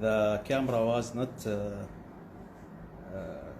the camera was not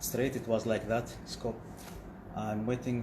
straight, it was like that scope. I'm waiting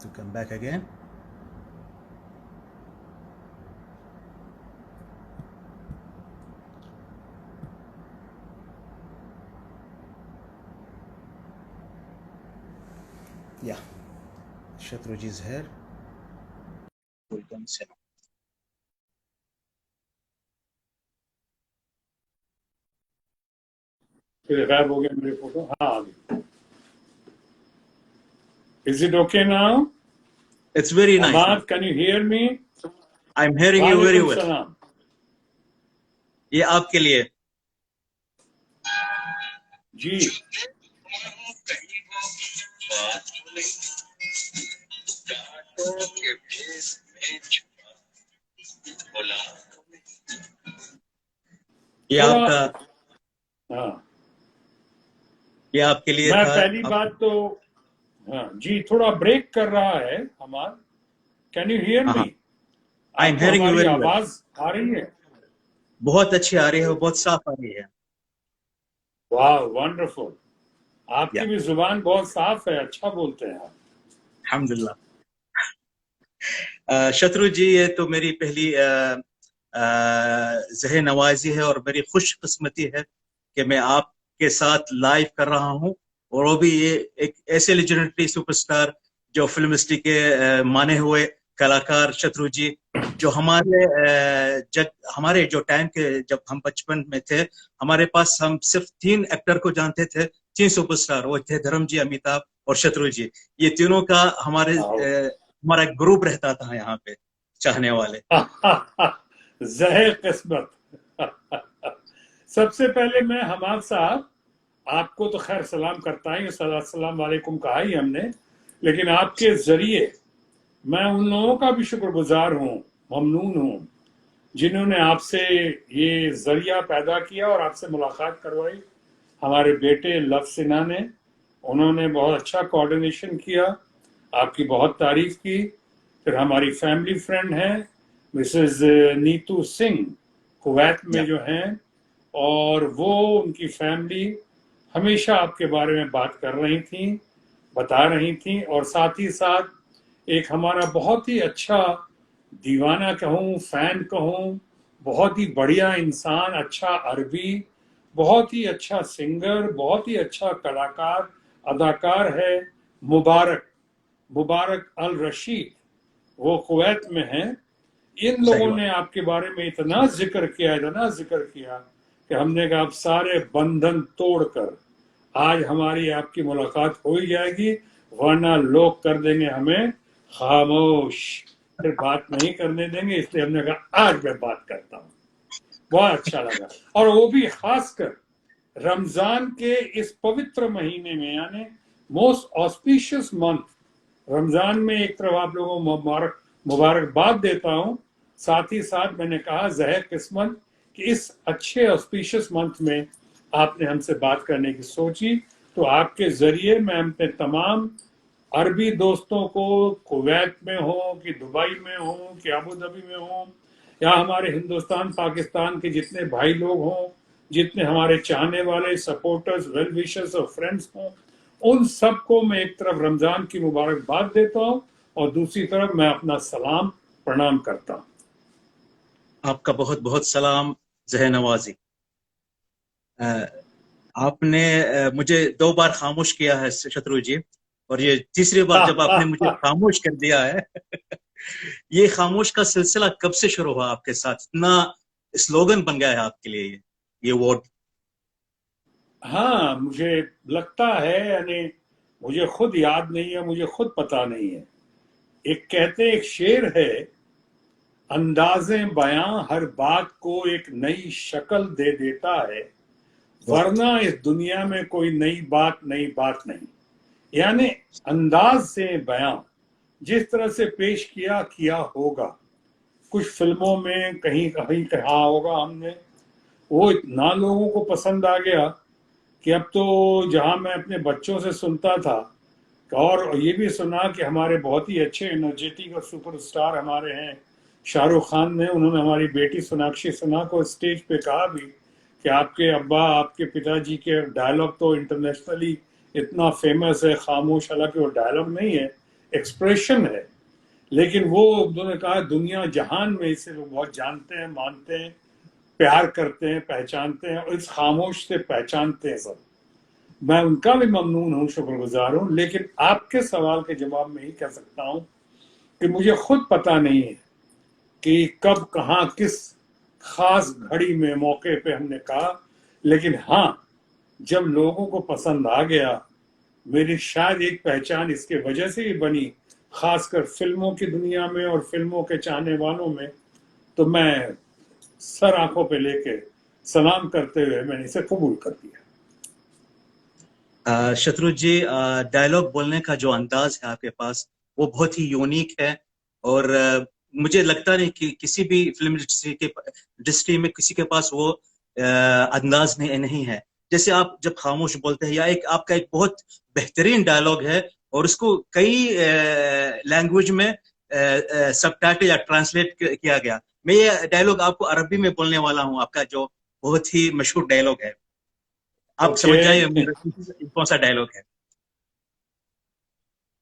to come back again. Yeah, Shatroji is here. Welcome, sir. गायब हो गया मेरे photo. हाँ, आ गई। Is it okay now? It's very nice. Ahmad, can you hear me? I'm hearing you very well. सलाम। ये आपके लिए जी। ये आपका, हाँ, ये आपके लिए मैं था। पहली बात तो हाँ जी, थोड़ा ब्रेक कर रहा है हमार। Can you hear me? I am hearing you very well. आवाज आ रही है? बहुत अच्छी आ रही है, बहुत साफ आ रही है। वाह, वंडरफुल। आपकी भी जुबान बहुत साफ है, अच्छा बोलते हैं आप। अल्हम्दुलिल्लाह। शत्रु जी, ये तो मेरी पहली ज़ह नवाजी है और मेरी खुशकिस्मती है कि मैं आपके साथ लाइव कर रहा हूं, और वो भी ये एक ऐसे लेजेंडरी सुपरस्टार जो फिल्म इंडस्ट्री के माने हुए कलाकार शत्रु जी, जो हमारे जो टाइम के जब हम बचपन में थे, हमारे पास हम सिर्फ 3 एक्टर को जानते थे, 3 सुपरस्टार, वो थे धर्म जी, अमिताभ और शत्रु जी। ये तीनों का हमारा एक ग्रुप रहता था यहाँ पे, चाहने वाले। ज़हर किस्मत। सबसे पहले मैं हमाद साहब आपको तो खैर सलाम करता ही, सलाम वालेकुम कहा ही हमने, लेकिन आपके जरिए मैं उन लोगों का भी शुक्रगुजार हूँ, ममनून हूँ, जिन्होंने आपसे ये जरिया पैदा किया और आपसे मुलाकात करवाई। हमारे बेटे लव सिन्हा ने, उन्होंने बहुत अच्छा कोऑर्डिनेशन किया, आपकी बहुत तारीफ की। फिर हमारी फैमिली फ्रेंड है मिसेस नीतू सिंह, कुवैत में जो हैं, और वो उनकी फैमिली हमेशा आपके बारे में बात कर रही थी, बता रही थी। और साथ ही साथ एक हमारा बहुत ही अच्छा दीवाना कहूँ, फैन कहूँ, बहुत ही बढ़िया इंसान, अच्छा अरबी, बहुत ही अच्छा सिंगर, बहुत ही अच्छा कलाकार, अदाकार है, मुबारक अल रशीद, वो कुवैत में हैं। इन लोगों ने आपके बारे में इतना जिक्र किया कि हमने कहा अब सारे बंधन तोड़कर आज हमारी आपकी मुलाकात हो ही जाएगी, वरना लोग कर देंगे हमें खामोश, फिर बात नहीं करने देंगे। इसलिए हमने कहा आज मैं बात करता हूँ। बहुत अच्छा लगा, और वो भी खासकर रमजान के इस पवित्र महीने में, यानी मोस्ट ऑस्पिशियस मंथ रमजान में। एक तरफ आप लोगों को मुबारकबाद देता हूँ, साथ ही साथ मैंने कहा ज़हर किस्मत कि इस अच्छे ऑस्पिशियस मंथ में आपने हमसे बात करने की सोची। तो आपके जरिए मैं अपने तमाम अरबी दोस्तों को, कुवैत में हो कि दुबई में हो कि अबू धाबी में हो, या हमारे हिंदुस्तान पाकिस्तान के जितने भाई लोग हों, जितने हमारे चाहने वाले सपोर्टर्स, वेल विशर्स और फ्रेंड्स हों, उन सबको मैं एक तरफ रमजान की मुबारकबाद देता हूं और दूसरी तरफ मैं अपना सलाम प्रणाम करता हूं। आपका बहुत बहुत सलाम ज़ह नवाजी। आपने मुझे 2 बार खामोश किया है शत्रु जी, और ये तीसरी बार जब आपने मुझे खामोश कर दिया है। ये खामोश का सिलसिला कब से शुरू हुआ आपके साथ? इतना स्लोगन बन गया है आपके लिए ये वर्ड। हाँ, मुझे लगता है, यानी मुझे खुद याद नहीं है, मुझे खुद पता नहीं है। एक कहते एक शेर है, अंदाज़े बयां हर बात को एक नई शक्ल दे देता है, वरना इस दुनिया में कोई नई बात नहीं। यानी अंदाज से बयां जिस तरह से पेश किया होगा, कुछ फिल्मों में कहीं कहीं कहा होगा हमने, वो इतना लोगों को पसंद आ गया कि अब तो जहां मैं अपने बच्चों से सुनता था और ये भी सुना कि हमारे बहुत ही अच्छे एनर्जेटिक और सुपरस्टार हमारे हैं शाहरुख खान ने, उन्होंने हमारी बेटी सोनाक्षी सिन्हा को स्टेज पे कहा भी कि आपके अब्बा, आपके पिताजी के डायलॉग तो इंटरनेशनली इतना फेमस है खामोश, हालांकि वो डायलॉग नहीं है, एक्सप्रेशन है, लेकिन वो उन्होंने कहा दुनिया जहान में इसे लोग बहुत जानते हैं, मानते हैं, प्यार करते हैं, पहचानते हैं, और इस खामोश से पहचानते हैं सब। मैं उनका भी ममनून हूँ, शुक्रगुजार हूँ, लेकिन आपके सवाल के जवाब में ही कह सकता हूँ कि मुझे खुद पता नहीं है कि कब, कहाँ, किस खास घड़ी में, मौके पे हमने कहा, लेकिन हाँ, जब लोगों को पसंद आ गया, मेरी शायद एक पहचान इसके वजह से ही बनी, खासकर फिल्मों की दुनिया में और फिल्मों के चाहने वालों में, तो मैं सर आंखों पे लेके सलाम करते हुए मैंने इसे कबूल कर दिया। शत्रुज जी, डायलॉग बोलने का जो अंदाज है आपके पास वो बहुत ही यूनिक है, और मुझे लगता नहीं कि किसी भी फिल्म इंडस्ट्री में किसी के पास वो अंदाज नहीं है। जैसे आप जब खामोश बोलते हैं, या एक आपका एक बहुत बेहतरीन डायलॉग है और उसको कई लैंग्वेज में सबटाइटल या ट्रांसलेट किया गया। मैं ये डायलॉग आपको अरबी में बोलने वाला हूँ, आपका जो बहुत ही मशहूर डायलॉग है, आप समझ जाइए ओके। कौन सा डायलॉग है।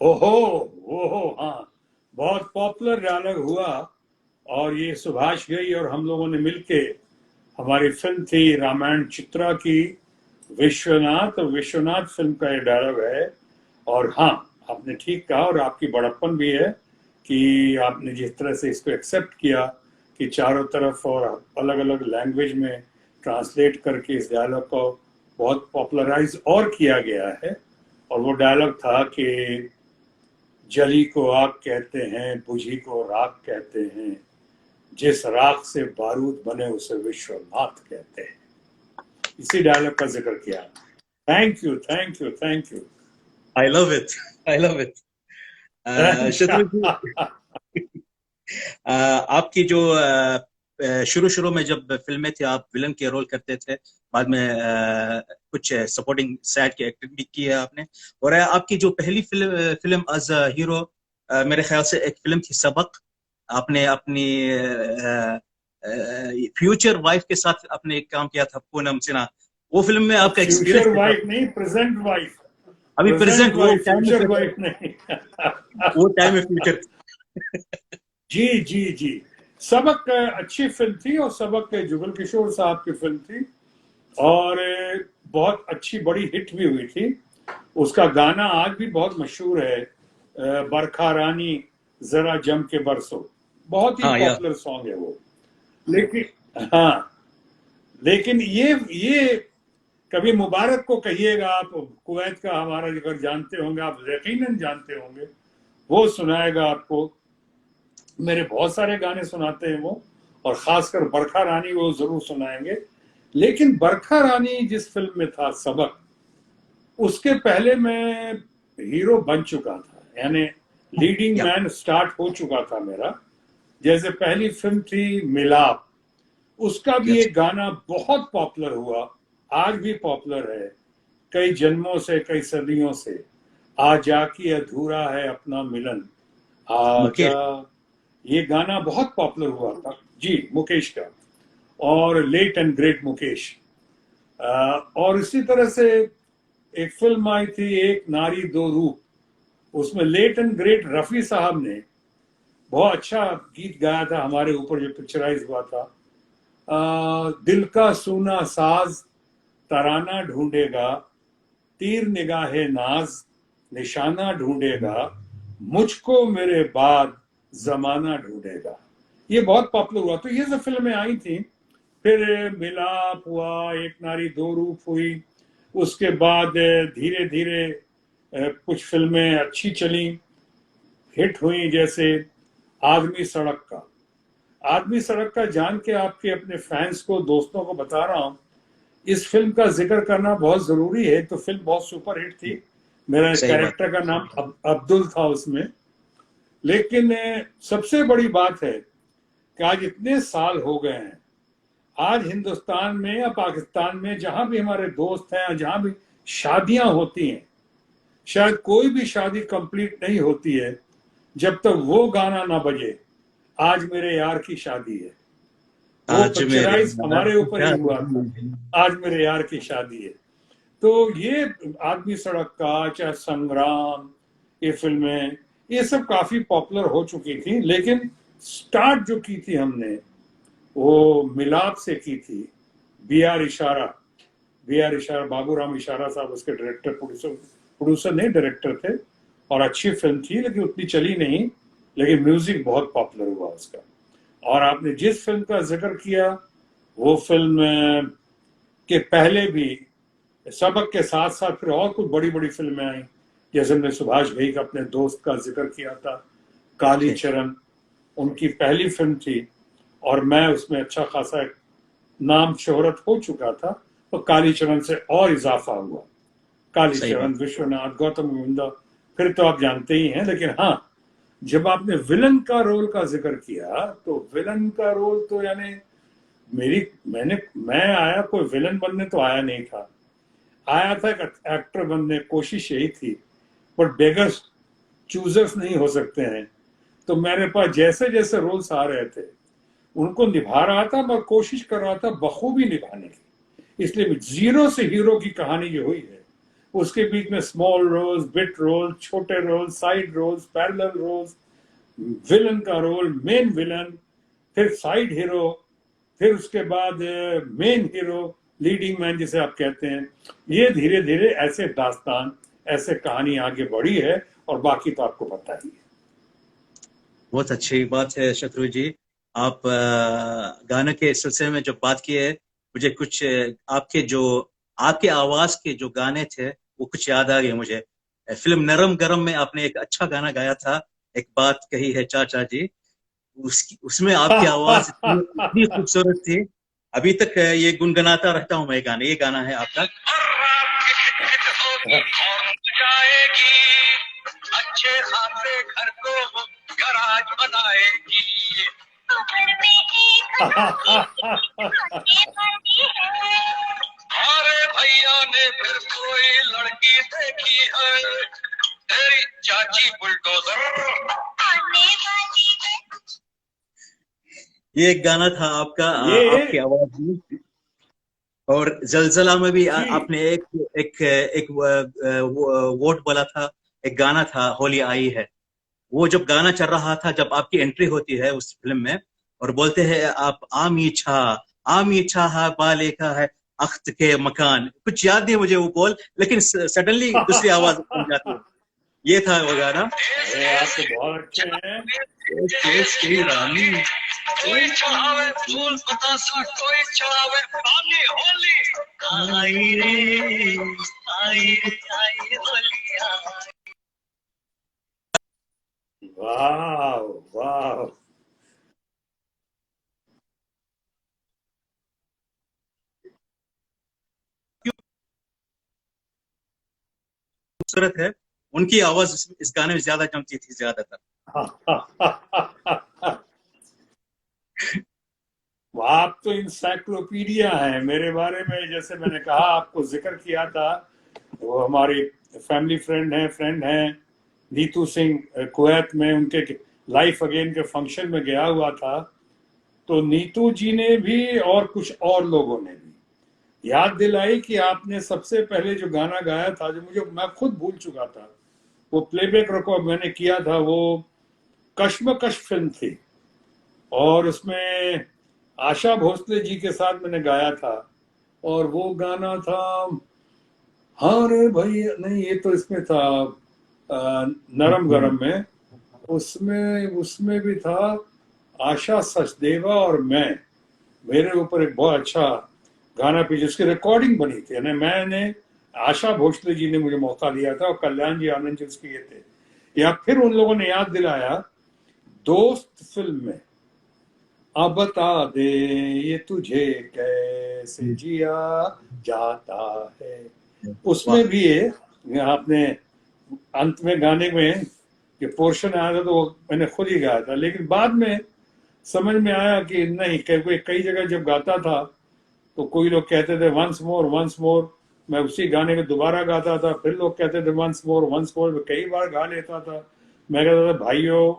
ओहो, ओहो, हाँ, बहुत पॉपुलर डायलॉग हुआ, और ये सुभाष घई और हम लोगों ने मिलके, हमारी फिल्म थी रामायण चित्रा की विश्वनाथ, और विश्वनाथ फिल्म का ये डायलॉग है। और हाँ, आपने ठीक कहा, और आपकी बड़प्पन भी है कि आपने जिस तरह से इसको एक्सेप्ट किया कि चारों तरफ और अलग अलग लैंग्वेज में ट्रांसलेट करके इस डायलॉग को बहुत पॉपुलराइज और किया गया है। और वो डायलॉग था कि जली को आग कहते हैं, बुझी को राख कहते हैं, जिस राख से बारूद बने उसे विश्वनाथ कहते हैं। इसी डायलॉग का जिक्र किया। Thank you, thank you, thank you. I love it, I love it. शत्रु जी, आपकी जो शुरू शुरू में जब फिल्में थी, आप विलन के रोल करते थे, बाद में कुछ सपोर्टिंग साइड की एक्टिंग भी की है आपने, और आपकी जो पहली फिल्म एज हीरो, मेरे ख्याल से एक फिल्म थी सबक। आपने अपनी फ्यूचर वाइफ के साथ आपने एक काम किया था, पूनम सिन्हा। वो फिल्म में आपका फ्यूचर एक्सपीरियंस वाइफ नहीं, प्रेजेंट वाइफ। अभी प्रेजेंट प्रेजेंट, वो वाइफ, टाइम फ्यूचर में, वाइफ नहीं। वो टाइम में फ्यूचर। जी जी जी, सबक अच्छी फिल्म थी, और सबक जुगल किशोर साहब की फिल्म थी, और बहुत अच्छी बड़ी हिट भी हुई थी। उसका गाना आज भी बहुत मशहूर है, बरखा रानी जरा जम के बरसो, बहुत ही हाँ या पॉपुलर सॉन्ग है वो। लेकिन हाँ, लेकिन ये कभी मुबारक को कहिएगा, आप कुवैत का हमारा जिक्र जानते होंगे, आप यकीनन जानते होंगे, वो सुनाएगा आपको। मेरे बहुत सारे गाने सुनाते हैं वो, और खासकर बरखा रानी वो जरूर सुनाएंगे। लेकिन बरखा रानी जिस फिल्म में था सबक, उसके पहले मैं हीरो बन चुका था, यानी लीडिंग या मैन स्टार्ट हो चुका था मेरा। जैसे पहली फिल्म थी मिलाप, उसका भी यस, एक गाना बहुत पॉपुलर हुआ, आज भी पॉपुलर है, कई जन्मों से, कई सदियों से, आजा की अधूरा है अपना मिलन, मुकेश। आजा। ये गाना बहुत पॉपुलर हुआ था जी, मुकेश का, और लेट एंड ग्रेट मुकेश। और इसी तरह से एक फिल्म आई थी एक नारी दो रूप, उसमें लेट एंड ग्रेट रफी साहब ने बहुत अच्छा गीत गाया था हमारे ऊपर, जो पिक्चराइज हुआ था। दिल का सूना साज तराना ढूंढेगा, तीर निगाहे नाज निशाना ढूंढेगा, मुझको मेरे बाद जमाना ढूंढेगा। ये बहुत पॉपुलर हुआ। तो ये सब फिल्में आई थी, फिर मिलाप हुआ, एक नारी दो रूप हुई, उसके बाद धीरे धीरे कुछ फिल्में अच्छी चली, हिट हुई, जैसे आदमी सड़क का। आदमी सड़क का जान के आपके अपने फैंस को, दोस्तों को बता रहा हूं, इस फिल्म का जिक्र करना बहुत जरूरी है। तो फिल्म बहुत सुपर हिट थी, मेरा सही बात। कैरेक्टर का नाम अब्दुल था उसमें, लेकिन सबसे बड़ी बात है कि आज इतने साल हो गए हैं, आज हिंदुस्तान में या पाकिस्तान में जहां भी हमारे दोस्त हैं, जहां भी शादियां होती हैं, शायद कोई भी शादी कंप्लीट नहीं होती है जब तक वो गाना ना बजे, आज मेरे यार की शादी है। वो आज मेरे पिक्चराइज यार हमारे की ऊपर ही हुआ था, शादी। आज मेरे यार की शादी है। तो ये आदमी सड़क का, चाहे संग्राम, ये फिल्में, ये सब काफी पॉपुलर हो चुकी थी, लेकिन स्टार्ट जो की थी हमने वो मिलाप से की थी। बी आर इशारा, बाबूराम इशारा साहब उसके डायरेक्टर, प्रोड्यूसर नहीं, डायरेक्टर थे, और अच्छी फिल्म थी लेकिन उतनी चली नहीं, लेकिन म्यूजिक बहुत पॉपुलर हुआ उसका। और आपने जिस फिल्म का जिक्र किया, वो फिल्म के पहले भी सबक के साथ साथ फिर और कुछ बड़ी बड़ी फिल्में आई, जैसे हमने सुभाष घई का अपने दोस्त का जिक्र किया था, काली चरण उनकी पहली फिल्म थी, और मैं उसमें अच्छा खासा नाम शोहरत हो चुका था, तो काली चरण से और इजाफा हुआ। काली चरण, विश्वनाथ, गौतम गोविंदा, फिर तो आप जानते ही हैं। लेकिन हाँ, जब आपने विलन का रोल का जिक्र किया, तो विलन का रोल तो यानी मैं आया कोई विलन बनने तो आया नहीं था, आया था एक एक्टर बनने, कोशिश यही थी, पर बेगर्स चूजर्स नहीं हो सकते हैं। तो मेरे पास जैसे जैसे रोल्स आ रहे थे उनको निभा रहा था, मैं कोशिश कर रहा था बखूबी निभाने की। इसलिए जीरो से हीरो की कहानी जो हुई है, उसके बीच में स्मॉल रोल्स, बिट रोल, छोटे role, side roles, parallel roles, villain का रोल, मेन विलन, फिर साइड हीरो, फिर उसके बाद मेन हीरो, लीडिंग मैन जिसे आप कहते हैं, ये धीरे धीरे ऐसे दास्तान, ऐसे कहानी आगे बढ़ी है, और बाकी तो आपको पता ही है। बहुत अच्छी बात है शत्रु जी। आप गाने के सिलसिले में जब बात की है, मुझे कुछ आपके आवाज के जो गाने थे वो कुछ याद आ गए मुझे। फिल्म नरम गरम में आपने एक अच्छा गाना गाया था, एक बात कही है चाचा जी। उसमें आपकी आवाज इतनी खूबसूरत थी, अभी तक ये गुनगुनाता रहता हूँ मैं गाने। ये गाना है आपका। अच्छे खासे घर को गराज बनाएगी, अरे भैया ने फिर कोई लड़की देखी है, तेरी चाची बुलडोजर आने वाली है। ये एक गाना था आपका, आपकी आवाज में। और जलजला में भी आपने एक वोट बोला था, एक गाना था होली आई है। वो जब गाना चल रहा था, जब आपकी एंट्री होती है उस फिल्म में और बोलते हैं आप आमी छा है बालेखा है अख्त के मकान, कुछ याद नहीं मुझे वो बोल, लेकिन सडनली दूसरी आवाज बन जाती है। ये था वो गाना। आप तो बहुत अच्छे हैं। रानी कोई चढ़ावे फूल बतासा, कोई चढ़ावे पानी, होली आई रे आई होली आई। वाह वाह, खूबसूरत है। उनकी आवाज इस गाने में ज्यादा जमती थी ज्यादातर। आप तो इंसाइक्लोपीडिया हैं मेरे बारे में। जैसे मैंने कहा, आपको जिक्र किया था, वो हमारी फैमिली फ्रेंड है नीतू सिंह, कुवैत में उनके लाइफ अगेन के फंक्शन में गया हुआ था। तो नीतू जी ने भी और कुछ और लोगों ने भी याद दिलाई कि आपने सबसे पहले जो गाना गाया था, जो मैं खुद भूल चुका था, वो प्लेबैक रिकॉर्ड मैंने किया था, वो कश्मकश फिल्म थी, और उसमें आशा भोसले जी के साथ मैंने गाया था, और वो गाना था, हाँ रे भैया, नहीं ये तो इसमें था नरम गरम में, उसमें भी था आशा सचदेवा और मेरे ऊपर एक बहुत अच्छा गाना भी जिसकी रिकॉर्डिंग बनी थी। मैंने आशा भोसले जी ने मुझे मौका दिया था, और कल्याण जी आनंद जी उसके ये थे। या फिर उन लोगों ने याद दिलाया, दोस्त फिल्म में अब बता दे ये तुझे कैसे जिया जाता है, उसमें भी आपने अंत में गाने में ये पोर्शन आया था तो वो मैंने खुद ही गाया था, लेकिन बाद में समझ में आया कि नहीं, कई जगह जब गाता था तो कोई लोग कहते थे वंस मोर, मैं उसी गाने को दोबारा गाता था, फिर लोग कहते थे वंस मोर, मैं कई बार गा लेता था। मैं कहता था भाइयों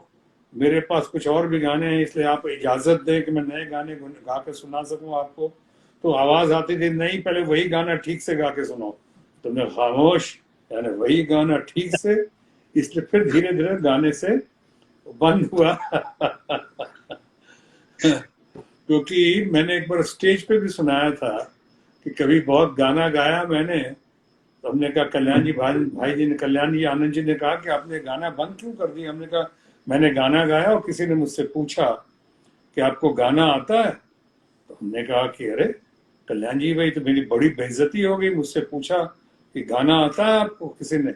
मेरे पास कुछ और भी गाने हैं, इसलिए आप इजाजत दें कि मैं नए गाने गा के सुना सकूं आपको। तो आवाज आती थी नहीं पहले वही गाना ठीक से गा के सुनो, तो मैं खामोश, यानी वही गाना ठीक से, इसलिए फिर धीरे धीरे गाने से बंद हुआ। क्योंकि मैंने एक बार स्टेज पे भी सुनाया था कि कभी बहुत गाना गाया मैंने, तो हमने कहा कल्याण जी भाई जी ने, कल्याण जी आनंद जी ने कहा कि आपने गाना बंद क्यों कर दिया? हमने कहा मैंने गाना गाया और किसी ने मुझसे पूछा कि आपको गाना आता है, तो हमने कहा कि अरे कल्याण जी भाई तो मेरी बड़ी बेइज्जती हो गई, मुझसे पूछा कि गाना आता है आपको किसी ने?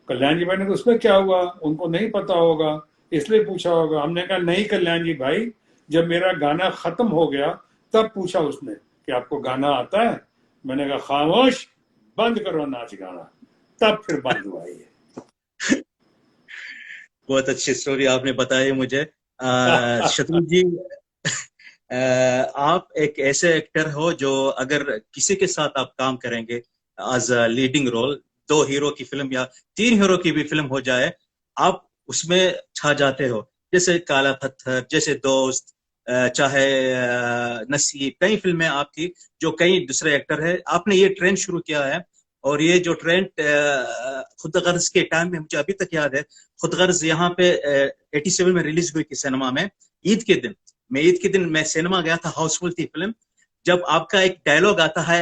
कल्याण जी भाई ने कहा उसमें क्या हुआ, उनको नहीं पता होगा इसलिए पूछा होगा। हमने कहा नहीं कल्याण जी भाई, जब मेरा गाना खत्म हो गया तब पूछा उसने कि आपको गाना आता है। मैंने कहा खामोश, बंद करो नाच गाना, तब फिर बंद हुआ ये। बहुत अच्छी स्टोरी आपने बताई मुझे। शत्रु जी, आप एक ऐसे एक्टर हो जो अगर किसी के साथ आप काम करेंगे as a leading role, 2 hero की फिल्म या 3 हीरो की भी फिल्म हो जाए, आप उसमें छा जाते हो। जैसे काला पत्थर, जैसे दोस्त, चाहे नसीब, कई फिल्में आपकी जो कई दूसरे एक्टर है, आपने ये ट्रेंड शुरू किया है। और ये जो ट्रेंड खुद गर्ज के टाइम में, मुझे अभी तक याद है, खुद गर्ज यहाँ पे 87 में रिलीज हुई थी सिनेमा में, ईद के दिन। मैं सिनेमा गया था, हाउसफुल थी फिल्म। जब आपका एक डायलॉग आता है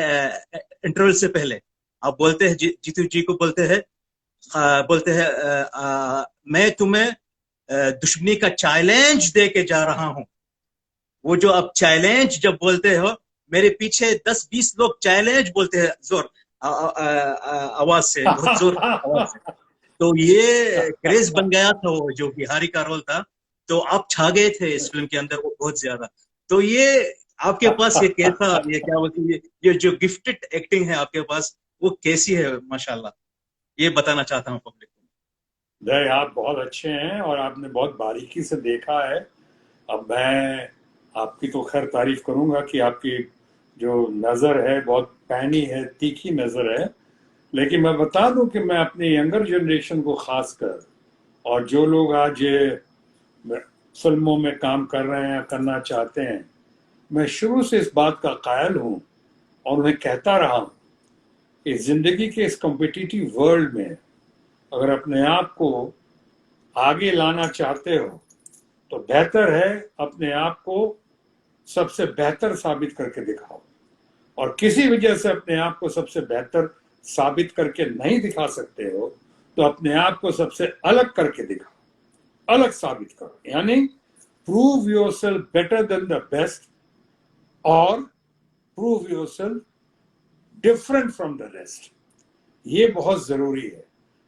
इंटरवल से पहले, आप बोलते हैं जीतू जी को बोलते हैं मैं तुम्हें दुश्मनी का चैलेंज दे के जा रहा हूं। वो जो आप चैलेंज जब बोलते हो, मेरे पीछे 10-20 लोग चैलेंज बोलते हैं जोर आवाज से, बहुत जोर आवाज से। तो ये क्रेज बन गया था, वो जो बिहारी का रोल था, तो आप छा गए थे इस फिल्म के अंदर वो बहुत ज्यादा। तो ये आपके पास ये कैसा, ये क्या बोलते हैं, ये जो गिफ्टेड एक्टिंग है आपके पास, वो कैसी है माशाल्लाह, ये बताना चाहता हूँ पब्लिक को। नहीं, आप बहुत अच्छे हैं और आपने बहुत बारीकी से देखा है। अब मैं आपकी तो खैर तारीफ करूंगा कि आपकी जो नज़र है बहुत पैनी है, तीखी नज़र है। लेकिन मैं बता दूं कि मैं अपनी यंगर जनरेशन को खासकर, और जो लोग आज फिल्मों में काम कर रहे हैं, करना चाहते हैं, मैं शुरू से इस बात का कायल हूं और उन्हें कहता रहा हूं कि जिंदगी के इस कॉम्पिटिटिव वर्ल्ड में अगर अपने आप को आगे लाना चाहते हो तो बेहतर है अपने आप को सबसे बेहतर साबित करके दिखाओ। और किसी वजह से अपने आप को सबसे बेहतर साबित करके नहीं दिखा सकते हो तो अपने आप को सबसे अलग करके दिखाओ, अलग साबित करो। यानी prove yourself better than the best और prove yourself different from the rest. ये बहुत जरूरी है।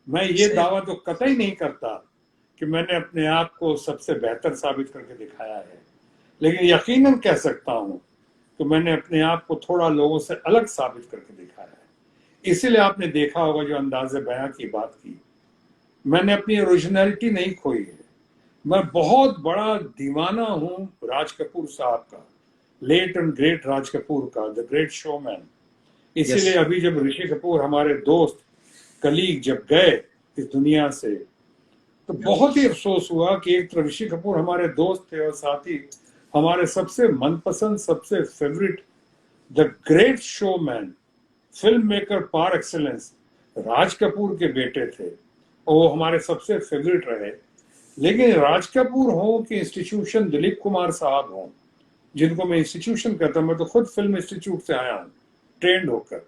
मैं ये दावा तो कतई नहीं करता कि मैंने अपने आप को सबसे बेहतर साबित करके दिखाया है, लेकिन यकीनन कह सकता हूं कि मैंने अपने आप को थोड़ा लोगों से अलग साबित करके दिखाया है। इसीलिए आपने देखा होगा जो अंदाज़े बयां की बात की, मैंने अपनी ओरिजिनलिटी नहीं खोई है। मैं बहुत बड़ा दीवाना हूं राज कपूर साहब का, late and great Raj Kapoor का, द ग्रेट शोमैन। इसीलिए अभी जब ऋषि कपूर हमारे दोस्त कलीग जब गए इस दुनिया से, तो बहुत ही अफसोस हुआ कि एक तो ऋषि कपूर हमारे दोस्त थे और साथ ही हमारे सबसे मनपसंद, सबसे favourite, the great showman, film maker par excellence Raj Kapoor के बेटे थे और वो हमारे सबसे फेवरेट रहे। लेकिन राज कपूर हो कि इंस्टीट्यूशन दिलीप कुमार साहब हो, जिनको मैं इंस्टीट्यूशन कहता हूं, मैं तो खुद फिल्म इंस्टीट्यूट से आया हूं ट्रेंड होकर,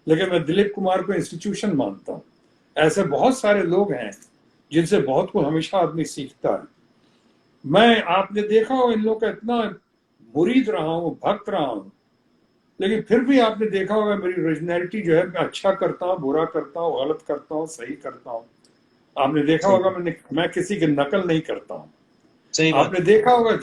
लेकिन मैं दिलीप कुमार को इंस्टीट्यूशन मानता हूं। ऐसे बहुत सारे लोग हैं जिनसे बहुत कुछ हमेशा आदमी सीखता है। मैं, आपने देखा हो, इन लोग का इतना मुरीद रहा हूं, भक्त रहा हूं, लेकिन फिर भी आपने देखा होगा मेरी ओरिजिनलिटी जो है, मैं अच्छा करता हूं, बुरा करता हूं, गलत करता हूं, सही करता हूं। आपने देखा होगा मैं किसी की नकल नहीं करता हूं। आपने देखा होगा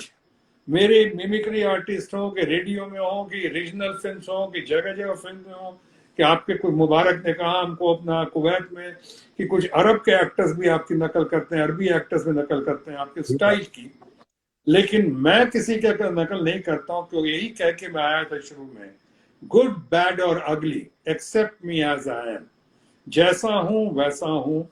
मेरे मिमिक्री आर्टिस्ट हो कि रेडियो में हो कि रीजनल फिल्म हो कि जगह जगह फिल्म में हो, कि आपके कुछ मुबारक ने कहा हमको अपना कुवैत में कि कुछ अरब के एक्टर्स भी आपकी नकल करते हैं, अरबी एक्टर्स भी नकल करते हैं आपके स्टाइल की, लेकिन मैं किसी के नकल नहीं करता हूँ, क्योंकि यही कह के मैं आया था शुरू में, गुड बैड और ugly accept me as I am, जैसा हूं वैसा हूं,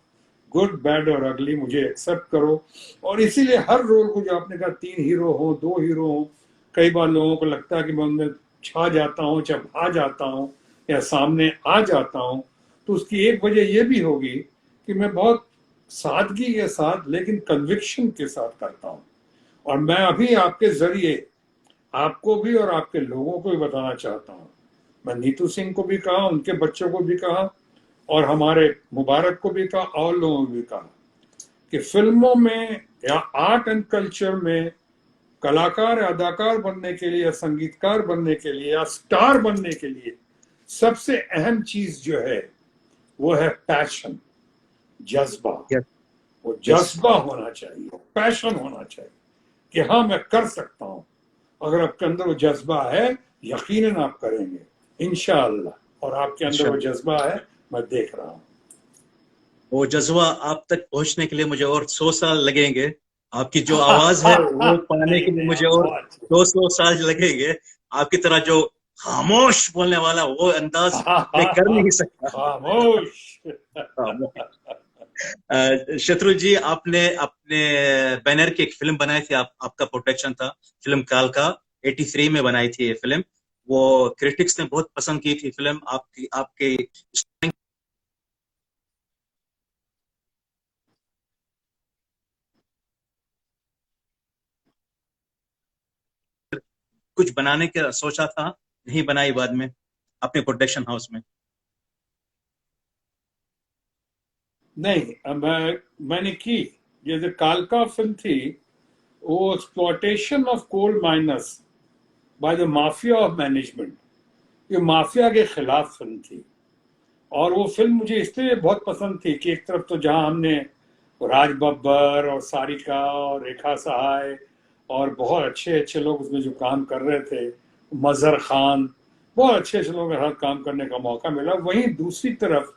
गुड बैड और अगली मुझे एक्सेप्ट करो। और इसीलिए हर रोल को, जो आपने कहा 3 हीरो हो 2 हीरो हो, कई बार लोगों को लगता है कि मैं उनमें छा जाता हूँ, आ जाता हूँ या सामने आ जाता हूँ, तो उसकी एक वजह यह भी होगी कि मैं बहुत सादगी के साथ लेकिन कन्विक्शन के साथ करता हूँ। और मैं अभी आपके जरिए आपको भी और आपके लोगों को भी बताना चाहता हूँ, मैं नीतू सिंह को भी कहा, उनके बच्चों को भी कहा, और हमारे मुबारक को भी कहा, और लोगों को भी कहा कि फिल्मों में या आर्ट एंड कल्चर में कलाकार, अदाकार बनने के लिए या संगीतकार बनने के लिए या स्टार बनने के लिए सबसे अहम चीज जो है वो है पैशन, जज्बा। Yes. वो जज्बा होना चाहिए, पैशन होना चाहिए कि हाँ मैं कर सकता हूं। अगर आपके अंदर वो जज्बा है, यकीनन आप करेंगे इंशाअल्लाह। और आपके अंदर वो जज्बा है, मैं देख रहा हूं। वो जज्बा आप तक पहुंचने के लिए मुझे और 100 साल लगेंगे। आपकी जो आवाज है वो पाने के लिए मुझे और 200 साल लगेंगे। आपकी तरह जो खामोश बोलने वाला वो अंदाज मैं कर नहीं सकता। खामोश। शत्रु जी, आपने अपने बैनर की एक फिल्म बनाई थी, आपका प्रोटेक्शन था, फिल्म कालका 83 में बनाई थी ये फिल्म। वो क्रिटिक्स ने बहुत पसंद की थी फिल्म। आपके कुछ बनाने का सोचा था, नहीं बनाई बाद में अपने प्रोडक्शन हाउस में? नहीं, मैंने की। जैसे कालका फिल्म थी, वो exploitation of coal miners by the mafia of management, ये माफिया के खिलाफ फिल्म थी। और वो फिल्म मुझे इसलिए बहुत पसंद थी कि एक तरफ तो जहां हमने राज बब्बर और सारिका और रेखा सहाय और बहुत अच्छे अच्छे लोग उसमें जो काम कर रहे थे, मजहर खान, बहुत अच्छे अच्छे लोगों के साथ काम करने का मौका मिला। वहीं दूसरी तरफ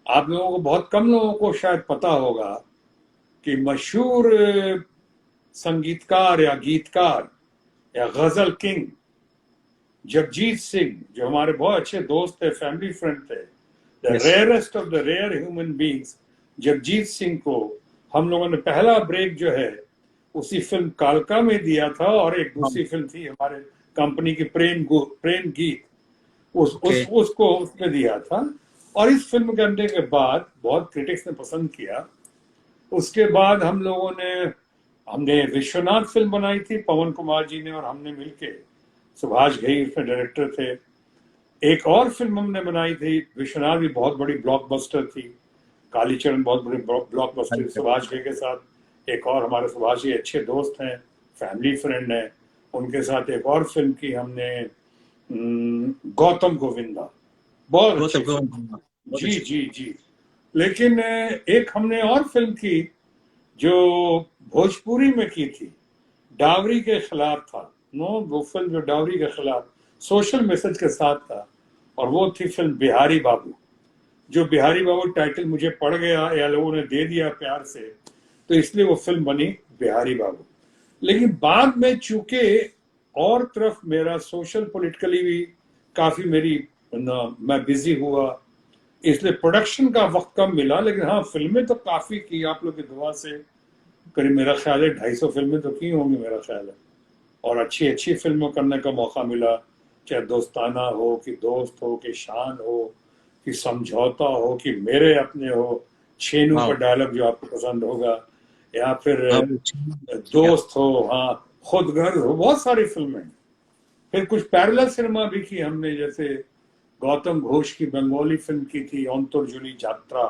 आप लोगों को, बहुत कम लोगों को शायद पता होगा कि मशहूर संगीतकार या गीतकार या गजल किंग जगजीत सिंह, जो हमारे बहुत अच्छे दोस्त थे, फैमिली फ्रेंड थे, the rarest of the rare human beings, Jagjit Singh को हम लोगों ने पहला ब्रेक जो है उसी फिल्म कालका में दिया था। और एक दूसरी फिल्म थी हमारे कंपनी की, प्रेम गीत, उसको उसमें दिया था। और इस फिल्म करने के बाद बहुत क्रिटिक्स ने पसंद किया। उसके बाद हमने विश्वनाथ फिल्म बनाई थी, पवन कुमार जी ने और हमने मिलके, सुभाष घई उसमें डायरेक्टर थे। एक और फिल्म हमने बनाई थी, विश्वनाथ भी बहुत बड़ी ब्लॉकबस्टर थी, कालीचरण बहुत बड़ी ब्लॉकबस्टर, सुभाष घई के साथ। एक और हमारे सुभाष जी अच्छे दोस्त हैं, फैमिली फ्रेंड हैं, उनके साथ एक और फिल्म की हमने, गौतम गोविंदा, बहुत अच्छी फिल्म। जी जी जी। लेकिन एक हमने और फिल्म की जो भोजपुरी में की थी, डावरी के खिलाफ था। वो फिल्म जो डावरी के खिलाफ सोशल मैसेज के साथ था, और वो थी फिल्म बिहारी बाबू। जो बिहारी बाबू टाइटल मुझे पड़ गया या लोगों ने दे दिया प्यार से, तो इसलिए वो फिल्म बनी बिहारी बाबू। लेकिन बाद में चूंकि और तरफ मेरा सोशल पॉलिटिकली भी काफी मैं बिजी हुआ, इसलिए प्रोडक्शन का वक्त कम मिला। लेकिन हाँ, फिल्में तो काफी की आप लोग की दुआ से। करीब मेरा ख्याल है 250 फिल्में तो की होंगी मेरा ख्याल है। और अच्छी अच्छी फिल्मों करने का मौका मिला, चाहे दोस्ताना हो, कि दोस्त हो, कि शान हो, कि समझौता हो, कि मेरे अपने हो, छेनू का डायलॉग जो आपको पसंद होगा, या फिर दोस्त हो, हाँ, खुदगर्ज हो, बहुत सारी फिल्में। फिर कुछ पैरेलल सिनेमा भी की हमने, जैसे गौतम घोष की बंगाली फिल्म की थी अंतरजुली यात्रा,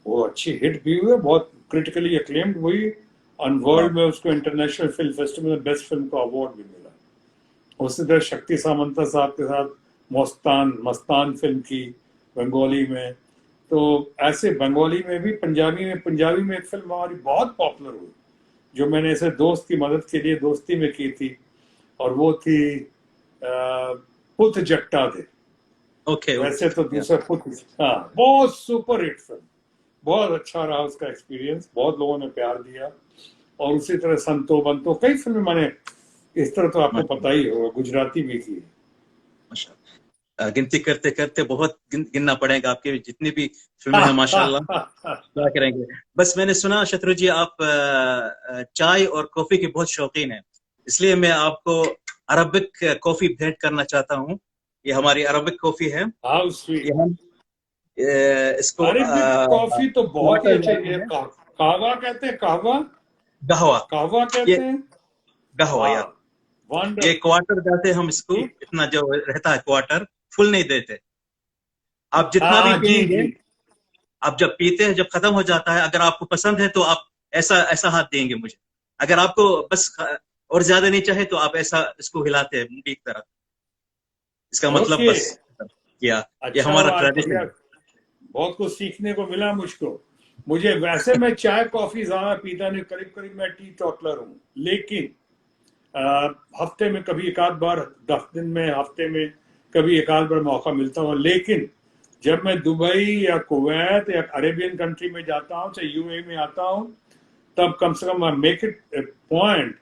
वो अच्छी हिट भी हुई, बहुत क्रिटिकली अक्लेम्ड हुई, और वर्ल्ड में उसको इंटरनेशनल फिल्म फेस्टिवल में बेस्ट फिल्म का अवार्ड भी मिला। उसी तरह शक्ति सामंता साहब के साथ मस्तान फिल्म की बंगाली में। तो ऐसे बंगाली में भी, पंजाबी में एक फिल्म हमारी बहुत पॉपुलर हुई, जो मैंने ऐसे दोस्त की मदद के लिए दोस्ती में की थी, और वो थी पुत जट्टा दे। ओके वैसे तो ओके दूसरा पुत्र, हाँ, बहुत सुपर हिट फिल्म, बहुत अच्छा रहा उसका एक्सपीरियंस, बहुत लोगों ने प्यार दिया। और उसी तरह संतो बंतो कई फिल्में मैंने इस तरह, तो आपको पता ही होगा, गुजराती भी थी। गिनती करते करते बहुत गिनना पड़ेगा, आपकी जितनी भी फिल्में हैं माशाल्लाह, क्या करेंगे। बस मैंने सुना शत्रु जी आप चाय और कॉफी के बहुत शौकीन हैं, इसलिए मैं आपको अरबिक कॉफी भेंट करना चाहता हूँ। ये हमारी अरबिक कॉफी है, हाउ स्वीट। ये हम इसको अरेबिक कॉफी तो बहुत ही वाटर अच्छे, लाते ये हैं, कहवा कहते हैं, कहवा, कहवा, कहवा ये कहते हैं। कहवा वाह, यार, ये वंडरफुल। क्वार्टर देते हैं हम इसको, इतना जो रहता है क्वार्टर, फुल नहीं देते। आप जितना भी हाँ जी पियेंगे, जी। आप जब पीते हैं, जब खत्म हो जाता है, अगर आपको पसंद है तो आप ऐसा ऐसा हाथ देंगे मुझे। अगर आपको बस और ज्यादा नहीं चाहे तो आप ऐसा इसको हिलाते हैं मुंडी की तरह, इसका मतलब ओके, बस किया। ये अच्छा हमारा हुआ, ट्रेडिशन बढ़िया, है। बहुत कुछ सीखने को मिला मुझको। मुझे वैसे मैं चाय कॉफी ज्यादा पीता नहीं, करीब करीब मैं टी टॉटलर हूँ, लेकिन हफ्ते में कभी एक आध बार, 10 दिन में, हफ्ते में कभी एक आध बार मौका मिलता हुआ। लेकिन जब मैं दुबई या कुवैत या अरेबियन कंट्री में जाता हूँ, चाहे यूएई में आता हूँ, तब कम से कम मेक इट पॉइंट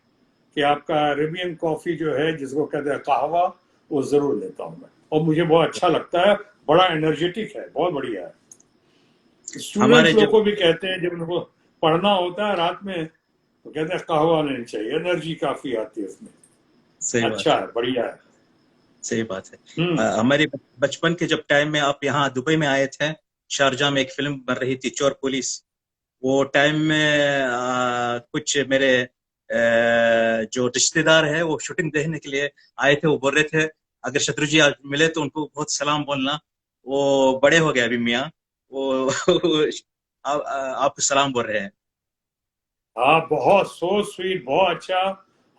कि आपका अरेबियन कॉफी जो है, जिसको कहते हैं कहवा, वो जरूर लेता हूँ मैं, और मुझे बहुत अच्छा लगता है, बड़ा एनर्जेटिक है, बहुत बढ़िया है। हमारे स्टूडेंट्स लोग जब को भी कहते हैं, जब उनको पढ़ना होता है रात में, तो कहते हैं कहवा लेनी चाहिए, एनर्जी काफी आती है उसमें। सही बात अच्छा है, है, बढ़िया है। सही बात है। हम्म। हमारे बचपन के जब टाइम में आप यहाँ दुबई में आए थे, शारजा में एक फिल्म बन रही थी चोर पुलिस, वो टाइम में कुछ मेरे जो रिश्तेदार है वो शूटिंग देखने के लिए आए थे। वो बोल रहे थे अगर शत्रु जी आज मिले तो उनको बहुत सलाम बोलना, वो बड़े हो गए अभी मियाँ, वो आपको सलाम बोल रहे हैं। हाँ, बहुत सो स्वीट, बहुत अच्छा।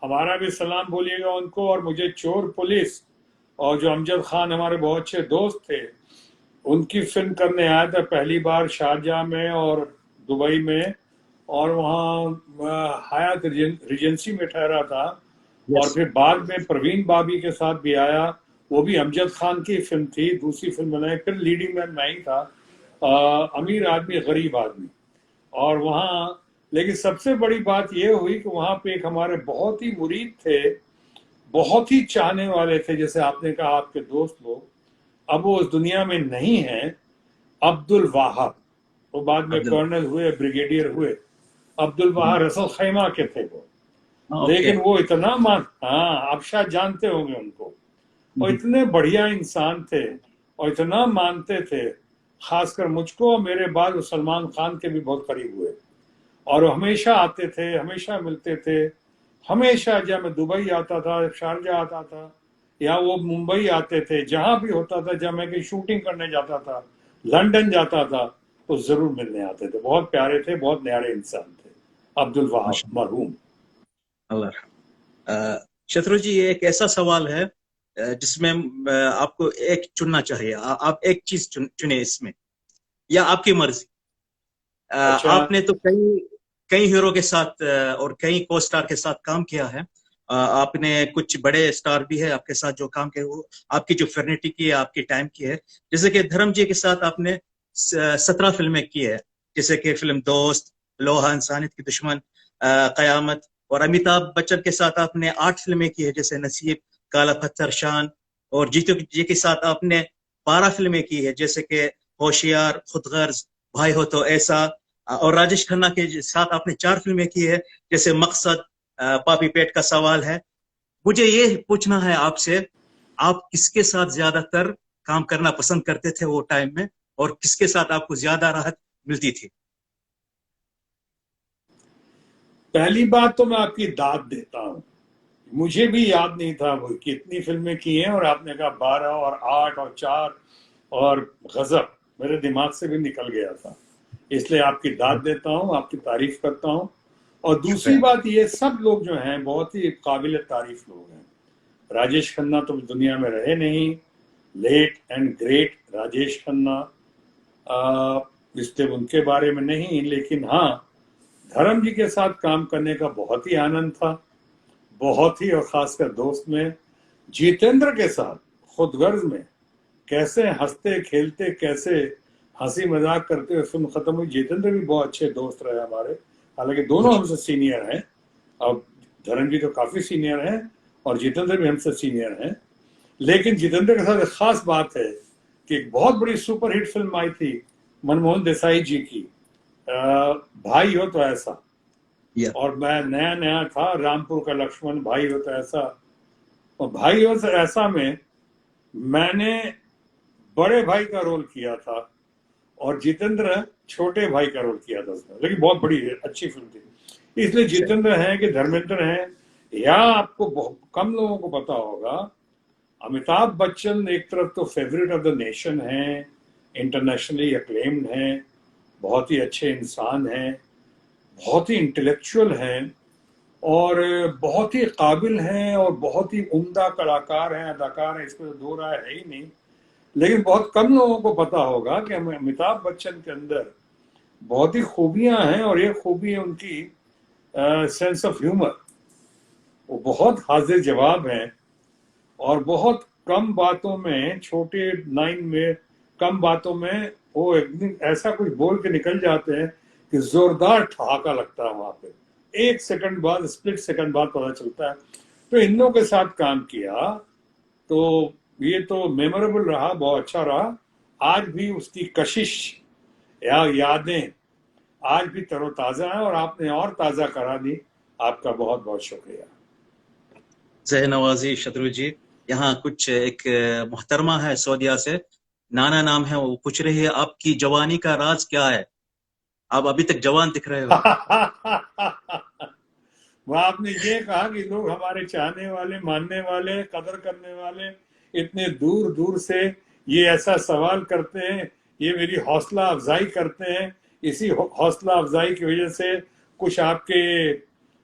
हमारा भी सलाम बोलिएगा उनको। और मुझे चोर पुलिस, और जो अमजद खान हमारे बहुत अच्छे दोस्त थे, उनकी फिल्म करने आया था पहली बार शारजाह में और दुबई में, और वहाँ हयात रिजेंसी में ठहरा था। और यस, फिर बाद में प्रवीण बाबी के साथ भी आया, वो भी अमजद खान की फिल्म थी, दूसरी फिल्म बनाई। फिर लीडिंग मैन मैं ही था, अमीर आदमी गरीब आदमी। और वहाँ, लेकिन सबसे बड़ी बात ये हुई कि वहाँ पे एक हमारे बहुत ही मुरीद थे, बहुत ही चाहने वाले थे, जैसे आपने कहा आपके दोस्त लोग, अब वो उस दुनिया में नहीं है, अब्दुल वाहब। वो बाद में अब्दुल, कर्नल हुए, ब्रिगेडियर हुए। अब्दुल वाहब रसल खैमा के थे वो। ओके, लेकिन वो इतना हाँ, आप शायद जानते होंगे उनको। और इतने बढ़िया इंसान थे, और इतना मानते थे, खासकर मुझको, और मेरे बाद वो सलमान खान के भी बहुत करीब हुए। और वो हमेशा आते थे, हमेशा मिलते थे, हमेशा। जब मैं दुबई आता था, शारजा आता था, या वो मुंबई आते थे, जहां भी होता था, जब मैं कहीं शूटिंग करने जाता था, लंदन जाता था, तो जरूर मिलने आते थे। बहुत प्यारे थे, बहुत न्यारे इंसान थे अब्दुल वहाब मरहूम। माशाल्लाह। शत्रु जी, ये एक ऐसा सवाल है जिसमें आपको एक चुनना चाहिए, आप एक चीज चुने इसमें, या आपकी मर्जी। अच्छा। आपने तो कई कई हीरो के साथ और कई को स्टार के साथ काम किया है। आपने कुछ बड़े स्टार भी है आपके साथ जो काम किए, वो आपकी जो फर्निटी की है, आपकी टाइम की है। जैसे कि धर्म जी के साथ आपने 17 फिल्में की है, जैसे कि फिल्म दोस्त, लोहा, इंसानियत की दुश्मन, कयामत। और अमिताभ बच्चन के साथ आपने 8 फिल्में की है, जैसे नसीब, काला पत्थर, शान। और जीतू जी के साथ आपने 12 फिल्में की है, जैसे कि होशियार, खुदगर्ज, भाई हो तो ऐसा। और राजेश खन्ना के साथ आपने 4 फिल्में की है, जैसे मकसद, पापी पेट का सवाल है। मुझे ये पूछना है आपसे, आप किसके साथ ज्यादातर काम करना पसंद करते थे वो टाइम में, और किसके साथ आपको ज्यादा राहत मिलती थी? पहली बात तो मैं आपकी दाद देता हूँ, मुझे भी याद नहीं था वो कितनी फिल्में की हैं। और आपने कहा 12 और 8 और 4, और गजब, मेरे दिमाग से भी निकल गया था। इसलिए आपकी दाद देता हूँ, आपकी तारीफ करता हूँ। और दूसरी शुक्रिया। बात, ये सब लोग जो हैं बहुत ही काबिल तारीफ लोग हैं। राजेश खन्ना तो दुनिया में रहे नहीं, late and great Rajesh Khanna, इसलिए उनके बारे में नहीं। लेकिन हाँ, धर्म जी के साथ काम करने का बहुत ही आनंद था, बहुत ही। और खासकर दोस्त में, जितेंद्र के साथ खुदगर्ज में, कैसे हंसते खेलते, कैसे हंसी मजाक करते हुए फिल्म खत्म हुई। जितेंद्र भी बहुत अच्छे दोस्त रहे हमारे, हालांकि दोनों हमसे सीनियर हैं। अब धर्म जी तो काफी सीनियर हैं और जितेंद्र भी हमसे सीनियर हैं। लेकिन जितेंद्र के साथ एक खास बात है कि एक बहुत बड़ी सुपरहिट फिल्म आई थी मनमोहन देसाई जी की, भाई हो तो ऐसा। या और मैं नया नया था, रामपुर का लक्ष्मण, भाई हो तो ऐसा। और भाई हो तो ऐसा में मैंने बड़े भाई का रोल किया था और जितेंद्र छोटे भाई का रोल किया था उसमें, लेकिन बहुत बड़ी अच्छी फिल्म थी। इसलिए जितेंद्र हैं कि धर्मेंद्र हैं, या आपको बहुत कम लोगों को पता होगा, अमिताभ बच्चन एक तरफ तो फेवरेट ऑफ द नेशन हैं, इंटरनेशनली अक्लेम्ड हैं, बहुत ही अच्छे इंसान हैं, बहुत ही इंटेलेक्चुअल हैं और बहुत ही काबिल हैं और बहुत ही उम्दा कलाकार हैं, अदाकार हैं, इसमें तो दो राय है ही नहीं। लेकिन बहुत कम लोगों को पता होगा कि अमिताभ बच्चन के अंदर बहुत ही खूबियां हैं और ये खूबी है उनकी सेंस ऑफ ह्यूमर। वो बहुत हाजिर जवाब हैं और बहुत कम बातों में, छोटे लाइन में, कम बातों में वो एक दिन ऐसा कुछ बोल के निकल जाते हैं कि जोरदार ठहाका लगता है वहां पे। एक सेकंड बाद, स्प्लिट सेकंड बाद पता चलता है। तो इन लोगों के साथ काम किया तो ये तो मेमोरेबल रहा, बहुत अच्छा रहा। आज भी उसकी कशिश या यादें आज भी तरोताजा है और आपने और ताजा करा दी। आपका बहुत बहुत शुक्रिया। जय नवाजी शत्रु जी। यहाँ कुछ एक मोहतरमा है सऊदीया से, नाना नाम है, वो पूछ रही है आपकी जवानी का राज क्या है, आप अभी तक जवान दिख रहे हो। वह आपने ये कहा कि लोग हमारे चाहने वाले, मानने वाले, कदर करने वाले इतने दूर दूर से ये ऐसा सवाल करते हैं, ये मेरी हौसला अफजाई करते हैं। इसी हौसला अफजाई की वजह से, कुछ आपके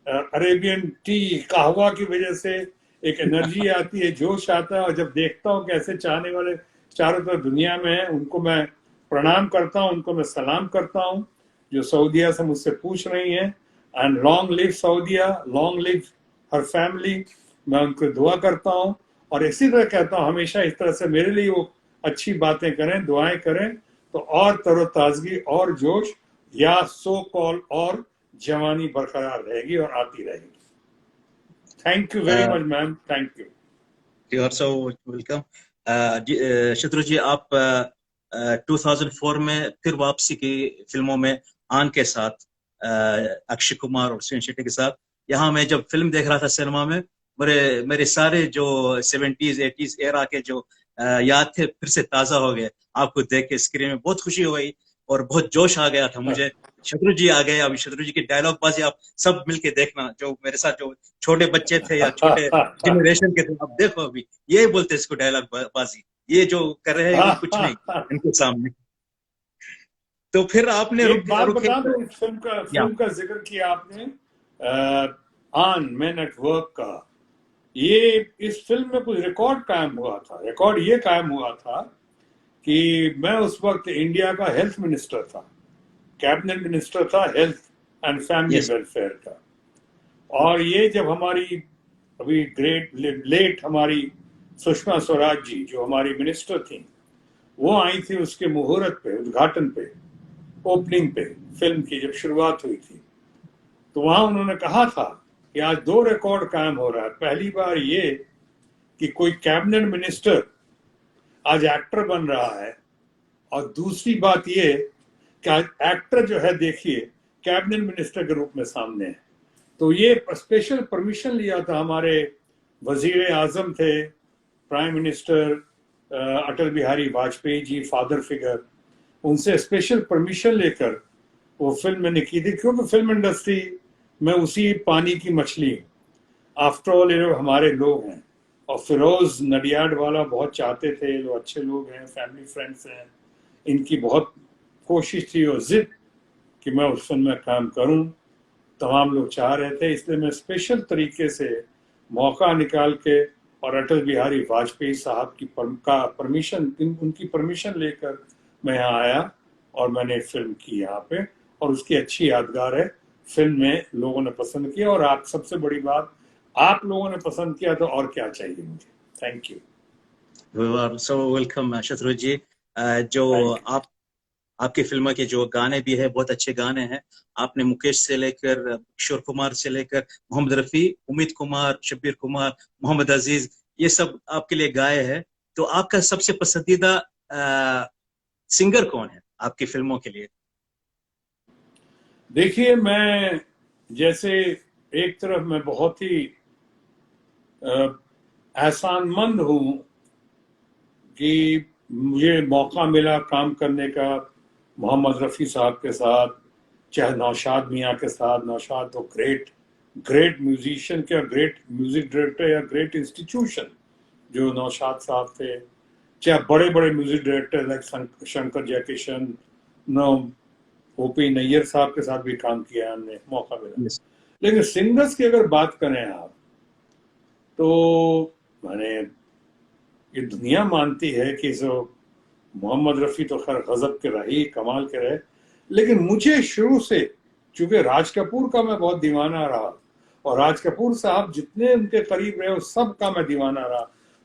अरेबियन टी कहवा की वजह से एक एनर्जी आती है, जोश आता है। और जब देखता हूँ कैसे चाहने वाले चारों तरफ दुनिया में हैं, उनको मैं प्रणाम करता हूँ, उनको मैं सलाम करता हूँ जो सऊदीया से मुझसे पूछ रही हैं। And long live Saudia, long live her family. मैं उनको दुआ करता हूँ और इसी तरह कहता हूँ हमेशा इस तरह से मेरे लिए वो अच्छी बातें करें, दुआएं करें, तो और तरोताजगी और जोश या सो कॉल और जवानी बरकरार रहेगी और आती रहेगी। Thank you very much ma'am, thank you. You are so welcome. Shatru ji, आप 2004 में फिर वापसी की फिल्मों में आन के साथ, अक्षय कुमार और सुनील शेट्टी के साथ। यहाँ मैं जब फिल्म देख रहा था सिनेमा में, मेरे सारे जो 70s 80s एरा के जो याद थे फिर से ताजा हो गए। आपको देख के स्क्रीन में बहुत खुशी हो गई और बहुत जोश आ गया था मुझे। शत्रु जी आ गए, अभी शत्रु जी की डायलॉग बाजी आप सब मिलके देखना, जो मेरे साथ जो छोटे बच्चे थे या छोटे जनरेशन के थे, अब देखो अभी ये बोलते इसको डायलॉग बाजी, ये जो कर रहे हैं कुछ नहीं इनके सामने। तो फिर आपने एक बात बता दो, इस फिल्म का जिक्र किया आपने, ऑन मैन एट वर्क का। ये इस फिल्म में कुछ रिकॉर्ड कायम हुआ था। रिकॉर्ड ये कायम हुआ था कि मैं उस वक्त इंडिया का हेल्थ मिनिस्टर था, कैबिनेट मिनिस्टर था हेल्थ एंड फैमिली वेलफेयर का। और ये जब हमारी अभी लेट हमारी सुषमा स्वराज जी जो हमारी मिनिस्टर थी, वो आई थी उसके मुहूर्त पे, उद्घाटन पे, ओपनिंग पे फिल्म की जब शुरुआत हुई थी, तो वहां उन्होंने कहा था कि आज 2 रिकॉर्ड कायम हो रहा है। पहली बार ये कि कोई कैबिनेट मिनिस्टर आज एक्टर बन रहा है, और दूसरी बात ये कि आज एक्टर जो है देखिए कैबिनेट मिनिस्टर के रूप में सामने है। तो ये स्पेशल परमिशन लिया था हमारे वजीर आजम थे, prime minister Atal Bihari Vajpayee ji, father figure, उनसे स्पेशल परमिशन लेकर वो फिल्म मैंने की थी, क्योंकि फिल्म इंडस्ट्री में उसी पानी की मछली हूँ। आफ्टर ऑल ये लोग हमारे लोग हैं और फिरोज नडियाड वाला बहुत चाहते थे, लोग अच्छे लोग हैं, फैमिली फ्रेंड्स हैं, इनकी बहुत कोशिश थी और जिद कि मैं उस फिल्म में काम करूं, तमाम लोग चाह रहे थे। इसलिए मैं स्पेशल तरीके से मौका निकाल के और अटल बिहारी वाजपेयी साहब की परमिशन, उनकी परमिशन लेकर मैं यहाँ आया और मैंने फिल्म की यहाँ पे, और उसकी अच्छी यादगार है। फिल्म में लोगों ने पसंद किया और आप सबसे बड़ी बात, आप लोगों ने पसंद किया, तो और क्या चाहिए मुझे। Thank you. You are so welcome Shatru ji. जो थैंक आप आपकी फिल्म के जो गाने भी है बहुत अच्छे गाने हैं। आपने मुकेश से लेकर किशोर कुमार से लेकर मोहम्मद रफी, उमित कुमार, शब्बीर कुमार, मोहम्मद अजीज, ये सब आपके लिए गाए हैं। तो आपका सबसे पसंदीदा सिंगर कौन है आपकी फिल्मों के लिए? देखिए, मैं जैसे एक तरफ मैं बहुत ही एहसानमंद हूं कि मुझे मौका मिला काम करने का मोहम्मद रफ़ी साहब के साथ, चाहे नौशाद मियाँ के साथ। नौशाद तो ग्रेट ग्रेट म्यूजिशियन क्या ग्रेट म्यूजिक डायरेक्टर या ग्रेट इंस्टीट्यूशन जो नौशाद साहब थे, चाहे बड़े बड़े music director like Shankar Jaikishan, no OP Nayyar साहब के साथ भी काम किया है हमने, मौका मिला। Yes. लेकिन सिंगर्स की अगर बात करें आप, तो मैंने ये दुनिया मानती है कि जो मोहम्मद रफ़ी तो खैर गजब के रहे, कमाल के रहे, लेकिन मुझे शुरू से, चूंकि राज कपूर का मैं बहुत दीवाना रहा और राज कपूर साहब जितने उनके करीब रहे उस सब का मैं दीवाना रहा,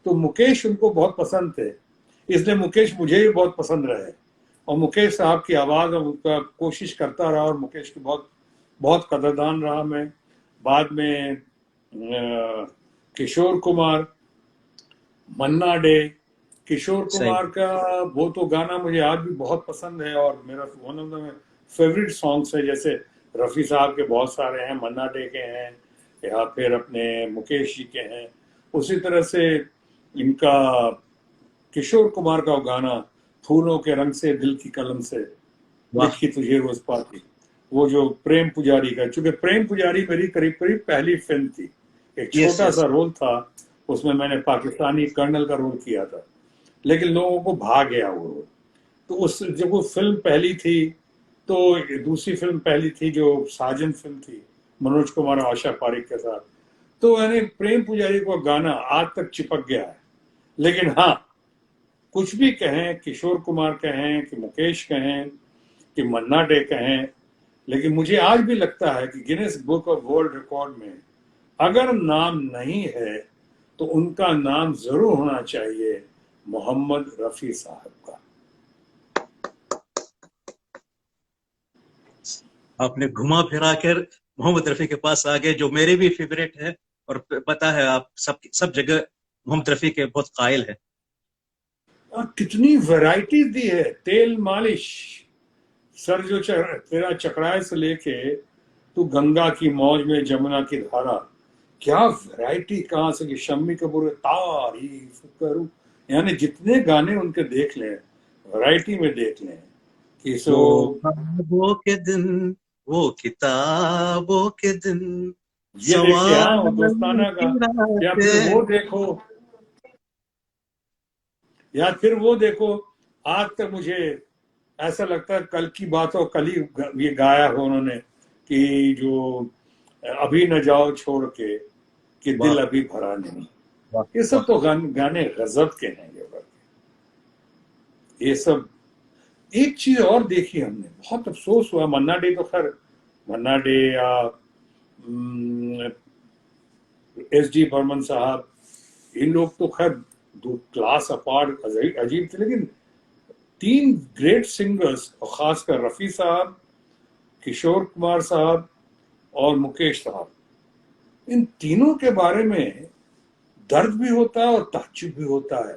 तो मुकेश उनको बहुत पसंद थे, इसलिए मुकेश मुझे भी बहुत पसंद रहे और मुकेश साहब की आवाज़ और उनका कोशिश करता रहा और मुकेश की बहुत बहुत कदरदान रहा मैं। बाद में किशोर कुमार, मन्ना डे, किशोर सही। कुमार का वो तो गाना मुझे आज भी बहुत पसंद है और मेरा one of the favourite songs है। जैसे रफ़ी साहब के बहुत सारे हैं, मन्ना डे के हैं या फिर अपने मुकेश जी के हैं। उसी तरह से इनका किशोर कुमार का गाना फूलों के रंग से दिल की कलम से वाह। लिखी तुझे रोज पाती, वो जो प्रेम पुजारी का, चूंकि प्रेम पुजारी मेरी करीब करीब पहली फिल्म थी, एक यस छोटा यस। सा रोल था उसमें, मैंने पाकिस्तानी कर्नल का रोल किया था, लेकिन लोगों को भाग गया वो रोल। तो उस जब वो फिल्म पहली थी, तो दूसरी फिल्म पहली थी जो साजन फिल्म थी मनोज कुमार और आशा पारिक के साथ, तो मैंने प्रेम पुजारी को गाना आज तक चिपक गया है। लेकिन हाँ, कुछ भी कहें, किशोर कुमार कहें कि मुकेश कहें कि मन्ना डे कहें, लेकिन मुझे आज भी लगता है कि Guinness book of world record में अगर नाम नहीं है तो उनका नाम जरूर होना चाहिए, मोहम्मद रफ़ी साहब का। आपने घुमा फिरा कर मोहम्मद रफी के पास आ गए, जो मेरे भी फेवरेट है। और पता है आप सब जगह मोहम्मद रफी के बहुत कायल है। और कितनी वैरायटी दी है, तेल मालिश, सर जो तेरा चकराए से लेके तू गंगा की मौज में जमुना की धारा, क्या वैरायटी, कहां से कि शम्मी कपूर तारीफ करूं, यानी जितने गाने उनके देख लें, वैरायटी में देख लें कि वो ख्वाबों के दिन, वो किताबों के दिन, ये देखिए, हाँ, वो सवाल दोस्ताना का, की या फिर रातें। वो देखो, या फिर वो देखो, आज तक मुझे ऐसा लगता है कल की बात हो, कल ही ये गाया हो उन्होंने कि जो अभी न जाओ छोड़ के कि वाह दिल अभी भरा नहीं। वाह ये सब वाह। तो गाने गजब के हैं ये सब। एक चीज और देखी हमने, बहुत अफसोस हुआ, मन्ना डे तो खैर, मन्ना डे या एस डी बर्मन साहब, इन लोग तो खैर क्लास अपार्ट अजीब थे, लेकिन तीन ग्रेट सिंगर्स, और खासकर रफ़ी साहब, किशोर कुमार साहब और मुकेश साहब, इन तीनों के बारे में दर्द भी होता है और ताज्जुब भी होता है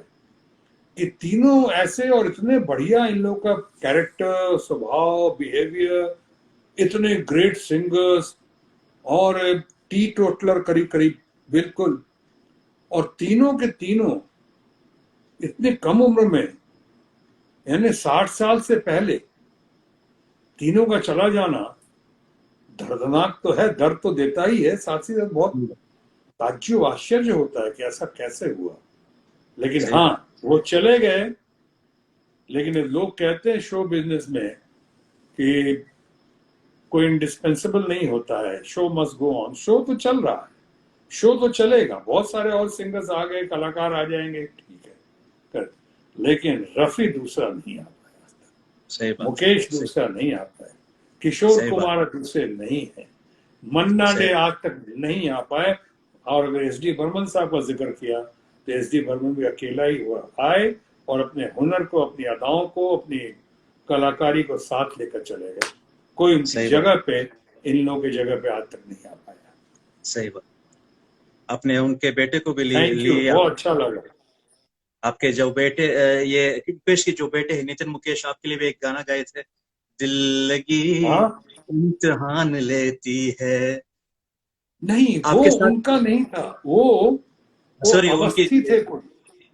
कि तीनों ऐसे और इतने बढ़िया, इन लोगों का कैरेक्टर, स्वभाव, बिहेवियर, इतने ग्रेट सिंगर्स और टी टोटलर करीब करीब बिल्कुल, और तीनों के तीनों इतने कम उम्र में, यानी 60 साल से पहले तीनों का चला जाना दर्दनाक तो है, दर्द तो देता ही है, साथ ही साथ बहुत ताज्जुब, आश्चर्य होता है कि ऐसा कैसे हुआ। लेकिन हाँ, वो चले गए। लेकिन लोग कहते हैं शो बिजनेस में कि कोई इंडिस्पेंसिबल नहीं होता है, show must go on. Show तो चल रहा है, शो तो चलेगा, बहुत सारे और सिंगर्स आ गए, कलाकार आ जाएंगे, ठीक है कर, लेकिन रफ़ी दूसरा नहीं आ पाया, सही बात। मुकेश दूसरा नहीं आ पाया, किशोर सही कुमार दूसरे नहीं है, मन्ना डे सही। आज तक नहीं आ पाए। और अगर एस डी बर्मन साहब का जिक्र किया तो एस डी बर्मन भी अकेला ही हुआ आए और अपने हुनर को, अपनी अदाओं को, अपनी कलाकारी को साथ लेकर चले गए। कोई उनकी सही बात, जगह पे, इन लोगों की जगह पे आज तक नहीं आ पाया। सही बात। आपने उनके बेटे को भी थैंक यू, लिए बहुत अच्छा लगा। आपके जो बेटे ये पेश की जो बेटे हैं नितिन मुकेश, आपके लिए भी एक गाना गाए थे, दिल लगी हाँ इम्तिहान लेती है। नहीं, वो आपके साथ, उनका नहीं था, वो सॉरी उनकी अवस्थी थे कोई।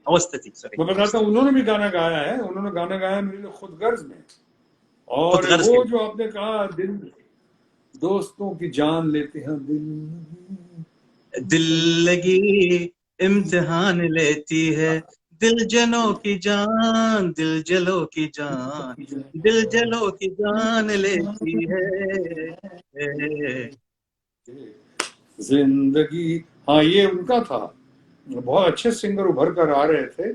अवस्था थी, सॉरी मैं बताता हूँ, उन्होंने भी गाना गाया है, उन्होंने गाना गाया मेरे लिए खुद गर्ज में। खुद और गर्ज के वो जो आपने कहा, दिल दोस्तों की जान लेते हैं, दिल लगी इम्तिहान लेती है, दिल जनों की जान, दिल जलो की जान, दिल जलो की जान लेती है। जिंदगी। हाँ, ये उनका था। बहुत अच्छे सिंगर उभर कर आ रहे थे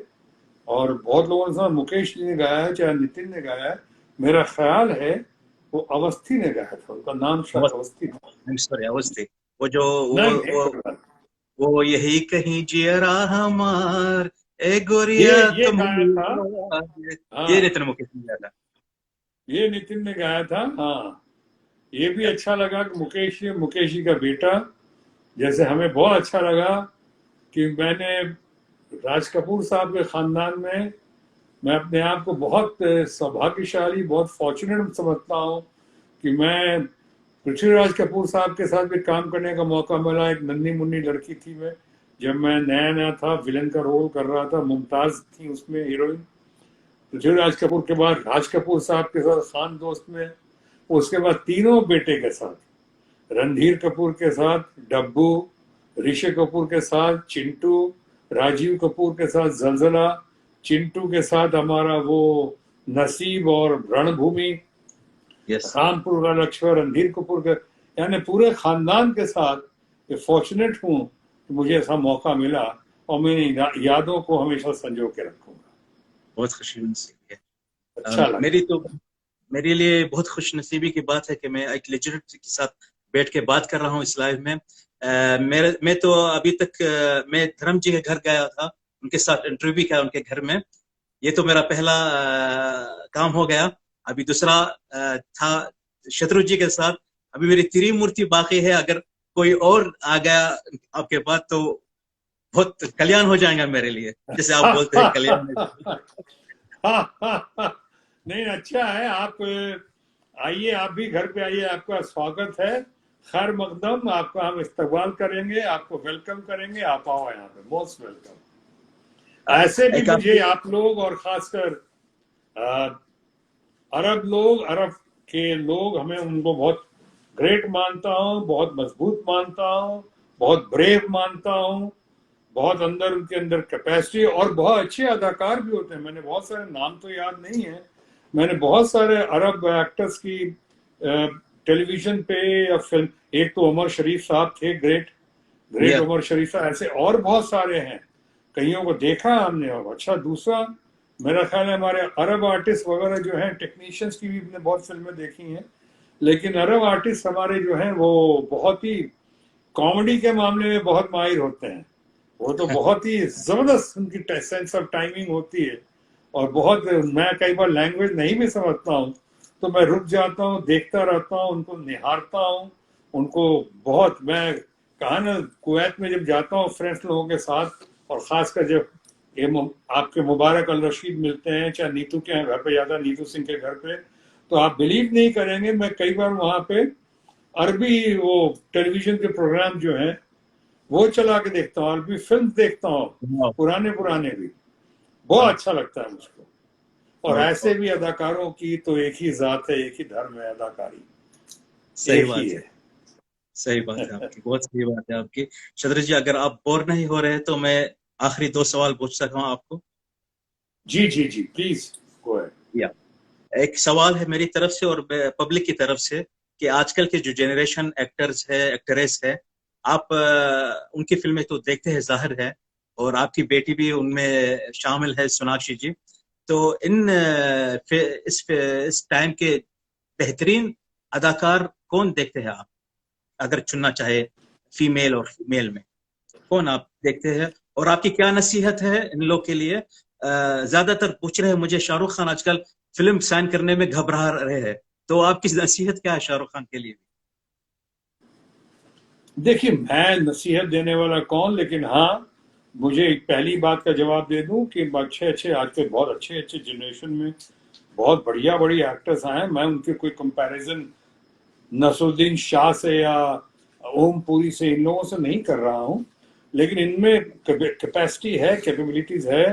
और बहुत लोगों ने सुना, मुकेश जी ने गाया है चाहे नितिन ने गाया है, मेरा ख्याल है वो अवस्थी ने गाया था, उनका नाम शायद अवस्थी था। सॉरी अवस्थी, वो जो नहीं नहीं, वो कोई बात वो यही कहीं जियरा हमार, ए नहीं। गोरिया ये तुम, गाया था। ये हाँ, नितिन मुकेश ने गाया था। ये नितिन ने गाया था। हाँ, ये भी अच्छा लगा कि मुकेश जी का बेटा, जैसे हमें बहुत अच्छा लगा कि मैंने राज कपूर साहब के खानदान में, मैं अपने आप को बहुत सौभाग्यशाली, बहुत फॉर्चुनेट समझता हूँ कि मैं पृथ्वीराज कपूर साहब के साथ भी काम करने का मौका मिला। एक नन्ही मुन्नी लड़की थी, मैं जब मैं नया नया था, विलन का रोल कर रहा था, मुमताज थी उसमें हीरोइन। पृथ्वीराज कपूर के बाद राज कपूर साहब के साथ खान दोस्त में, उसके बाद तीनों बेटे के साथ, रणधीर कपूर के साथ डब्बू, ऋषि कपूर के साथ चिंटू, राजीव कपूर के साथ जलजला, चिंटू के साथ हमारा वो नसीब और रणभूमि, यस, रामपुर का लक्ष्मण, रणधीर कपूर के, यानी पूरे खानदान के साथ ये फॉर्चुनेट हूँ कि मुझे ऐसा मौका मिला और मैं इन यादों को हमेशा संजो के रखूंगा। बहुत खुशी नसीबी है। अच्छा लगा। मेरे लिए बहुत खुश नसीबी की बात है कि मैं एक लेजेंड के साथ बैठ के बात कर रहा हूँ इस लाइव में। मैं तो अभी तक मैं धर्म जी के घर गया था, उनके साथ इंटरव्यू किया उनके घर में। ये तो मेरा पहला काम हो गया। अभी दूसरा था शत्रु जी के साथ। अभी मेरी त्रिमूर्ति बाकी है। अगर कोई और आ गया आपके बाद तो बहुत कल्याण हो जाएगा मेरे लिए, जैसे आप बोलते हैं कल्याण। नहीं, अच्छा है, आप आइए, आप भी घर पे आइए, आपका स्वागत है, खैर मकदम, आपका हम इस्तकबाल करेंगे, आपको वेलकम करेंगे, आप आओ यहाँ पे, मोस्ट वेलकम। ऐसे भी मुझे आप लोग और खासकर अरब लोग, अरब के लोग, हमें उनको बहुत ग्रेट मानता हूँ, बहुत मजबूत मानता हूँ, बहुत ब्रेव मानता हूँ, बहुत अंदर उनके अंदर कैपेसिटी, और बहुत अच्छे अदाकार भी होते हैं। मैंने बहुत सारे नाम तो याद नहीं है, मैंने बहुत सारे अरब एक्टर्स की टेलीविजन पे या फिल्म, एक तो उमर शरीफ साहब थे, ग्रेट उमर शरीफ साहब, ऐसे और बहुत सारे हैं, कईयों को देखा हमने। और अच्छा, दूसरा मेरा ख्याल है हमारे अरब आर्टिस्ट वगैरह जो हैं, टेक्नीशियंस की भी हमने बहुत फिल्में देखी हैं, लेकिन अरब आर्टिस्ट हमारे जो हैं वो बहुत ही कॉमेडी के मामले में बहुत माहिर होते हैं। वो तो बहुत ही जबरदस्त उनकी सेंस ऑफ टाइमिंग होती है। और बहुत, मैं कई बार लैंग्वेज नहीं भी समझता हूँ तो मैं रुक जाता हूँ, देखता रहता हूँ, उनको निहारता हूँ, उनको बहुत, मैं कहा ना, कुवैत में जब जाता हूँ फ्रेंड्स लोगों के साथ, और खासकर जब ये आपके मुबारक अल रशीद मिलते हैं, चाहे नीतू के घर पे जाता, नीतू सिंह के घर पे, तो आप बिलीव नहीं करेंगे, मैं कई बार वहां पे अरबी वो टेलीविजन के प्रोग्राम जो हैं वो चला के देखता हूँ, अरबी फिल्म देखता हूँ, पुराने भी, बहुत अच्छा लगता है मुझको। और ऐसे भी अदाकारों की तो एक ही जात है, एक ही धर्म है, अदाकारी सही बात है, सही बात है आपकी, बहुत सही बात है आपकी। शत्रु जी, अगर आप बोर नहीं हो रहे तो मैं आखिरी 2 सवाल पूछ सकता हूँ आपको? जी जी जी, प्लीज गो अहेड। या एक सवाल है मेरी तरफ से और पब्लिक की तरफ से कि आजकल के जो जनरेशन एक्टर्स है, एक्ट्रेस है, आप उनकी फिल्में तो देखते हैं जाहिर है, और आपकी बेटी भी उनमें शामिल है, सोनाक्षी जी। तो इस टाइम के बेहतरीन अदाकार कौन देखते हैं आप? अगर चुनना चाहे फीमेल और मेल में, कौन आप देखते हैं और आपकी क्या नसीहत है इन लोग के लिए? ज्यादातर पूछ रहे हैं मुझे, शाहरुख खान आजकल फिल्म साइन करने में घबरा रहे हैं, तो आपकी नसीहत क्या है शाहरुख खान के लिए? देखिए, मैं नसीहत देने वाला कौन, लेकिन हाँ, मुझे एक पहली बात का जवाब दे दूं कि अच्छे अच्छे आजकल बहुत अच्छे अच्छे जनरेशन में बहुत बढ़िया बड़ी एक्टर्स आए हैं। मैं उनके कोई कंपैरिजन नसरुद्दीन शाह से या ओम पुरी से, इन लोगों से नहीं कर रहा हूं, लेकिन इनमें कैपेसिटी है, कैपेबिलिटीज है।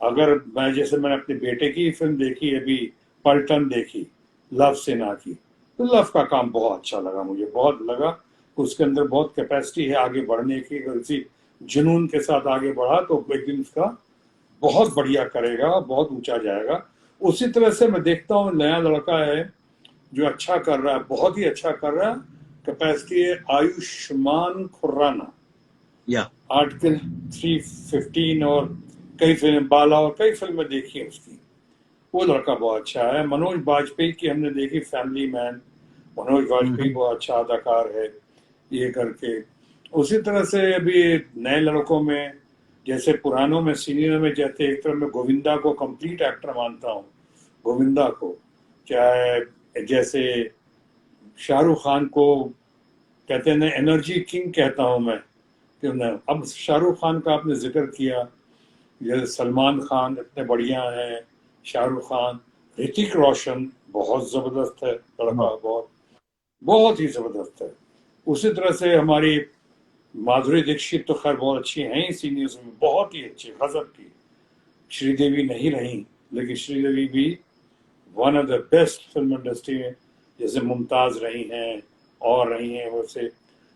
अगर मैंने अपने बेटे की फिल्म देखी अभी, पलटन देखी, लव सेना की, तो लव का काम बहुत अच्छा लगा, मुझे बहुत लगा उसके अंदर बहुत कैपेसिटी है आगे बढ़ने की। अगर उसी जुनून के साथ आगे बढ़ा तो एक दिन उसका बहुत बढ़िया करेगा, बहुत ऊंचा जाएगा। उसी तरह से मैं देखता हूँ नया लड़का है जो अच्छा कर रहा है, बहुत ही अच्छा कर रहा है, कैपेसिटी है, आयुष्मान खुराना, या आर्टिकल 315 और कई फिल्म, बाला और कई फिल्में देखी है उसकी, वो लड़का बहुत अच्छा है। मनोज बाजपेयी की हमने देखी फैमिली मैन, मनोज बाजपेयी बहुत अच्छा अदाकार है ये करके। उसी तरह से अभी नए लड़कों में, जैसे पुरानों में सीनियर में, जैसे एक तरह में गोविंदा को कंप्लीट एक्टर मानता हूँ, गोविंदा को, चाहे जैसे शाहरुख खान को कहते हैं एनर्जी किंग कहता हूं मैं, अब शाहरुख खान का आपने जिक्र किया, जैसे सलमान खान इतने बढ़िया हैं, शाहरुख खान, ऋतिक रोशन बहुत जबरदस्त है लड़का, बहुत बहुत ही जबरदस्त है। उसी तरह से हमारी माधुरी दीक्षित तो खैर बहुत अच्छी हैं ही, सीनियर्स में बहुत ही अच्छी, गजब की। श्रीदेवी नहीं रही, लेकिन श्रीदेवी भी one of the best film industry में, जैसे मुमताज रही हैं और रही हैं वैसे।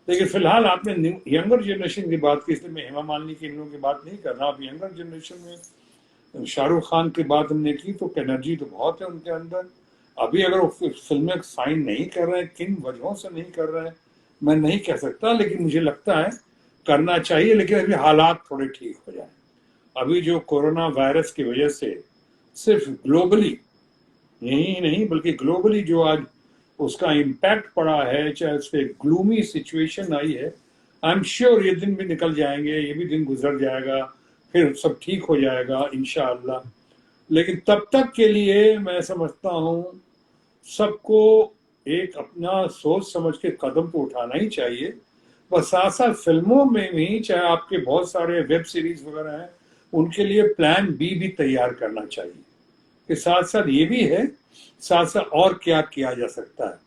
लेकिन फिलहाल आपने यंगर जनरेशन की बात की, इसलिए मैं हेमा मालिनी की, इन लोगों की बात नहीं कर रहा। आप यंगर जनरेशन में शाहरुख खान की बात हमने की, तो एनर्जी तो बहुत है उनके अंदर। अभी अगर वो फिल्में साइन नहीं कर रहे हैं, किन वजहों से नहीं कर रहे हैं मैं नहीं कह सकता, लेकिन मुझे लगता है करना चाहिए, लेकिन अभी हालात थोड़े ठीक हो जाए। अभी जो कोरोना वायरस की वजह से सिर्फ ग्लोबली, यही नहीं बल्कि ग्लोबली जो आज उसका इम्पैक्ट पड़ा है, चाहे उस पर ग्लूमी सिचुएशन आई है, आई एम श्योर ये दिन भी निकल जाएंगे, ये भी दिन गुजर जाएगा, फिर सब ठीक हो जाएगा इंशाअल्लाह। लेकिन तब तक के लिए मैं समझता हूँ सबको एक अपना सोच समझ के कदम तो उठाना ही चाहिए। बस साथ साथ फिल्मों में भी, चाहे आपके बहुत सारे वेब सीरीज वगैरह हैं, उनके लिए प्लान बी भी तैयार करना चाहिए कि साथ साथ ये भी है, साथ साथ और क्या किया जा सकता है।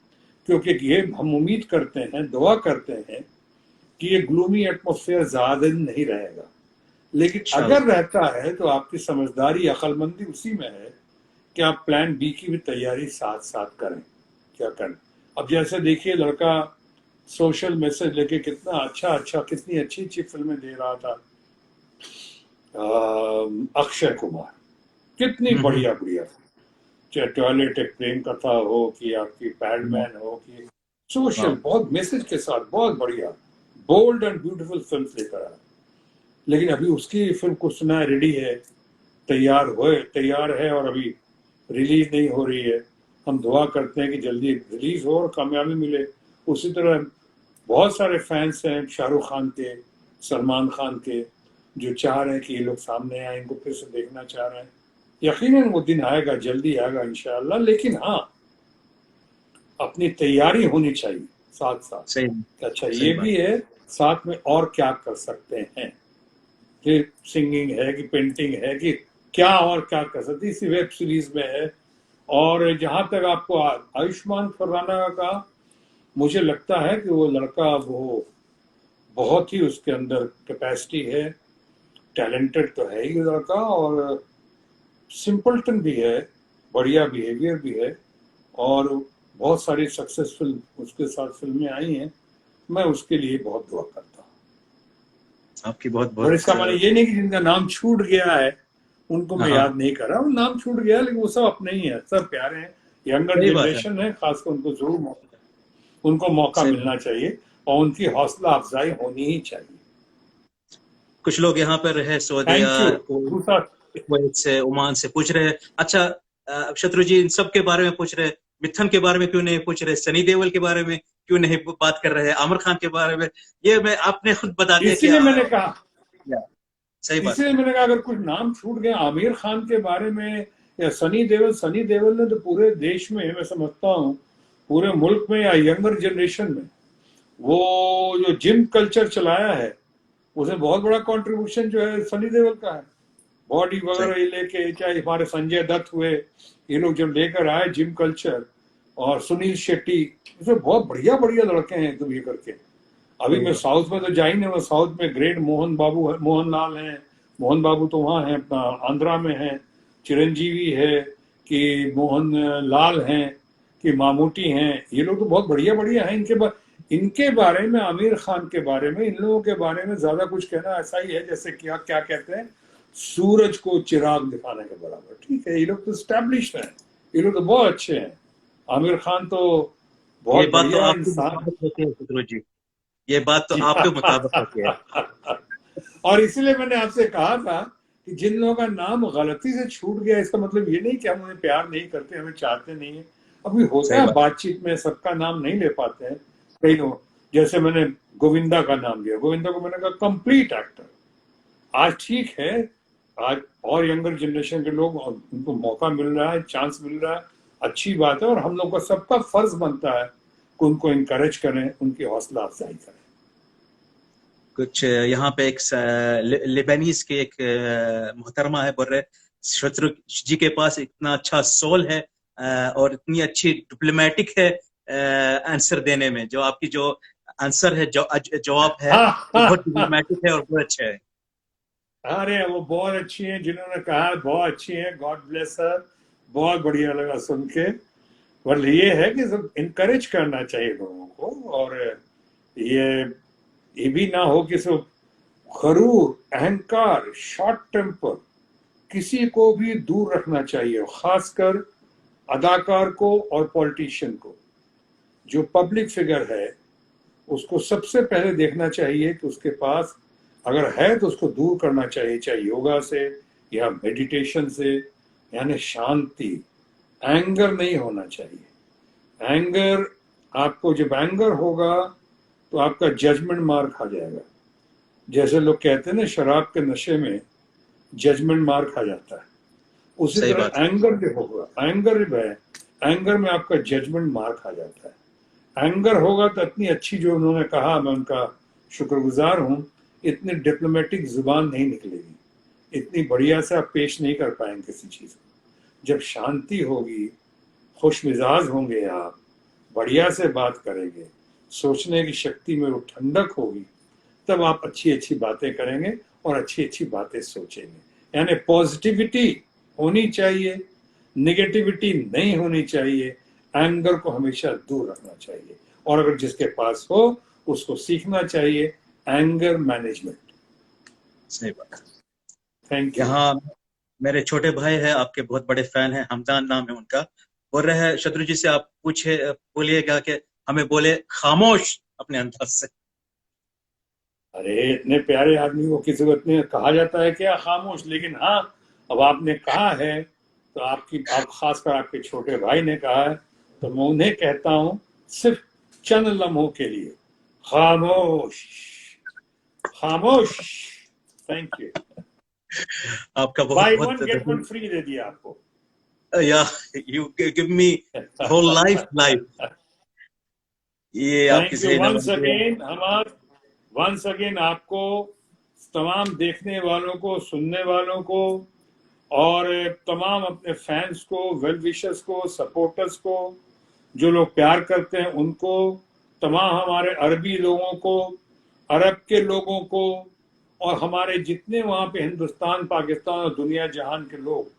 क्योंकि ये हम उम्मीद करते हैं, दुआ करते हैं कि ये ग्लूमी एटमॉस्फेयर ज्यादा दिन नहीं रहेगा, लेकिन अगर रहता है तो आपकी समझदारी, अक्लमंदी उसी में है कि आप प्लान बी की भी तैयारी साथ साथ करें। क्या करें? अब जैसे देखिए, लड़का सोशल मैसेज लेके कितना अच्छा कितनी अच्छी अच्छी फिल्में दे रहा था, अक्षय कुमार, कितनी बढ़िया बढ़िया, चाहे टॉयलेट एक प्रेम कथा हो कि आपकी पैडमैन हो कि सोशल, बहुत मैसेज के साथ बहुत बढ़िया बोल्ड एंड ब्यूटीफुल फिल्म लेकर आया। लेकिन अभी उसकी फिल्म को सुना है रेडी है, तैयार है और अभी रिलीज नहीं हो रही है। हम दुआ करते हैं कि जल्दी रिलीज हो और कामयाबी मिले। उसी तरह बहुत सारे फैंस हैं शाहरुख खान के, सलमान खान के, जो चाह रहे हैं कि ये लोग सामने आए, इनको फिर से देखना चाह रहे हैं। यकीनन वो दिन आएगा, जल्दी आएगा इंशाअल्लाह। लेकिन हाँ, अपनी तैयारी होनी चाहिए साथ साथ। अच्छा, ये भी है साथ में और क्या कर सकते हैं, कि सिंगिंग है कि पेंटिंग है कि क्या और क्या कर सकते, इसी वेब सीरीज में है। और जहां तक आपको आयुष्मान खुराना का, मुझे लगता है कि वो लड़का, वो बहुत ही उसके अंदर कैपेसिटी है, टैलेंटेड तो है ही लड़का, और सिंपलटन भी है, बढ़िया बिहेवियर भी है, और बहुत सारी सक्सेसफुल उसके साथ फिल्में आई हैं। मैं उसके लिए बहुत दुआ करता हूँ। आपकी बहुत बहुत। और इसका मतलब ये नहीं कि जिनका नाम छूट गया है उनको मैं याद नहीं कर रहा, नाम छूट गया, लेकिन वो सब अपने ही है, सब प्यारे हैं, यंगर जनरेशन है, खासकर उनको जरूर उनको मौका मिलना चाहिए और उनकी हौसला अफजाई होनी ही चाहिए। कुछ लोग यहाँ पर है सऊदीया, कुवैत से, ओमान से पूछ रहे हैं। अच्छा शत्रु जी, इन सब के बारे में पूछ रहे हैं, मिथुन के बारे में क्यों नहीं पूछ रहे, सनी देओल के बारे में क्यों नहीं बात कर रहे हैं, आमिर खान के बारे में? ये मैं आपने खुद बता दिया, इसीलिए मैंने कहा सही बात। इसलिए मैंने कहा अगर कुछ नाम छूट गए आमिर खान के बारे में या सनी देओल ने तो पूरे देश में, मैं समझता हूँ पूरे मुल्क में या यंगर जनरेशन में, वो जो जिम कल्चर चलाया है उसमें बहुत बड़ा कंट्रीब्यूशन जो है सनी देओल का है। बॉडी वगैरह ये लेके, चाहे हमारे संजय दत्त हुए, ये लोग जब लेकर आए जिम कल्चर, और सुनील शेट्टी, इसमें बहुत बढ़िया बढ़िया लड़के हैं एकदम ये करके। अभी मैं साउथ में तो जा ही नहीं, मैं साउथ में ग्रेट मोहन लाल हैं, मोहन बाबू तो वहाँ हैं, अपना आंध्रा में हैं, चिरंजीवी है कि मोहन लाल हैं कि मामूटी हैं, ये लोग तो बहुत बढ़िया बढ़िया हैं। इनके बारे में, आमिर खान के बारे में, इन लोगों के बारे में ज्यादा कुछ कहना ऐसा ही है जैसे क्या क्या कहते हैं, सूरज को चिराग दिखाने के बराबर। ठीक है, ये लोग तो स्टैब्लिश हैं, ये लोग तो बहुत अच्छे हैं। आमिर खान तो बहुत बढ़िया इंसान। ये बात तो आपके मुताबिक होती है। और इसीलिए मैंने आपसे कहा था कि जिन लोगों का नाम गलती से छूट गया, इसका मतलब ये नहीं कि हम उन्हें प्यार नहीं करते, हमें चाहते नहीं है। अभी होता है बातचीत में सबका नाम नहीं ले पाते हैं कई लोग। जैसे मैंने गोविंदा का नाम लिया, गोविंदा को मैंने कहा कंप्लीट एक्टर। आज ठीक है, आज और यंगर जनरेशन के लोग, उनको मौका मिल रहा है, चांस मिल रहा है, अच्छी बात है। और हम लोग का सबका फर्ज बनता है कि उनको इनकरेज करें, उनकी हौसला अफजाई करें। कुछ यहाँ पे एक लेबनीज के एक मोहतरमा है, बोल रहे शत्रु जी के पास इतना अच्छा सोल है और इतनी अच्छी डिप्लोमेटिक है आंसर देने में। जो आपकी जो आंसर है, जवाब है, बहुत डिप्लोमेटिक है और बहुत अच्छा है। अरे वो बहुत अच्छी है, जिन्होंने कहा बहुत अच्छी है, गॉड ब्लेस हर, बहुत बढ़िया लगा सुन के। पर ये है कि सब इनकरेज करना चाहिए लोगों को, और ये भी ना हो कि सब गरूर, अहंकार, शॉर्ट टेम्पर, किसी को भी दूर रखना चाहिए, खासकर अदाकार को और पॉलिटिशियन को। जो पब्लिक फिगर है उसको सबसे पहले देखना चाहिए कि उसके पास अगर है तो उसको दूर करना चाहिए, चाहे योगा से या मेडिटेशन से, यानी शांति। एंगर नहीं होना चाहिए। एंगर, आपको जब एंगर होगा तो आपका जजमेंट मार खा जाएगा। जैसे लोग कहते हैं ना, शराब के नशे में जजमेंट मार खा जाता है, उसी तरह एंगर जो होगा, एंगर में आपका जजमेंट मार खा जाता है। एंगर होगा तो इतनी अच्छी, जो उन्होंने कहा, मैं उनका शुक्रगुजार हूं, इतनी डिप्लोमेटिक जुबान नहीं निकलेगी, इतनी बढ़िया से आप पेश नहीं कर पाएंगे किसी चीज को। जब शांति होगी, खुश मिजाज होंगे, आप बढ़िया से बात करेंगे, सोचने की शक्ति में वो ठंडक होगी, तब आप अच्छी अच्छी बातें करेंगे और अच्छी अच्छी बातें सोचेंगे। यानी पॉजिटिविटी होनी चाहिए, निगेटिविटी नहीं होनी चाहिए। एंगर को हमेशा दूर रखना चाहिए, और अगर जिसके पास हो उसको सीखना चाहिए एंगर मैनेजमेंट। सही बात। Thank you. यहाँ मेरे छोटे भाई है, आपके बहुत बड़े फैन हैं, हमदान नाम है उनका। बोल रहे हैं शत्रु जी से आप बोलिएगा कि हमें बोले खामोश अपने अंदाज से। अरे इतने प्यारे आदमी को किसी को इतने कहा जाता है क्या खामोश? लेकिन हाँ, अब आपने कहा है तो आप खासकर आपके छोटे भाई ने कहा है, तो मैं उन्हें कहता हूं सिर्फ चंद लम्हों के लिए, खामोश, खामोश। Thank you. आपका बाय बहुत वन गेट वन फ्री दे दिया आपको। या you give me whole life. ये आपकी सही वंस अगेन आपको, तमाम देखने वालों को, सुनने वालों को, और तमाम अपने फैंस को, वेल विशर्स को, सपोर्टर्स को, जो लोग प्यार करते हैं उनको, तमाम हमारे अरबी लोगों को, अरब के लोगों को, और हमारे जितने वहां पे हिंदुस्तान, पाकिस्तान और दुनिया जहान के लोग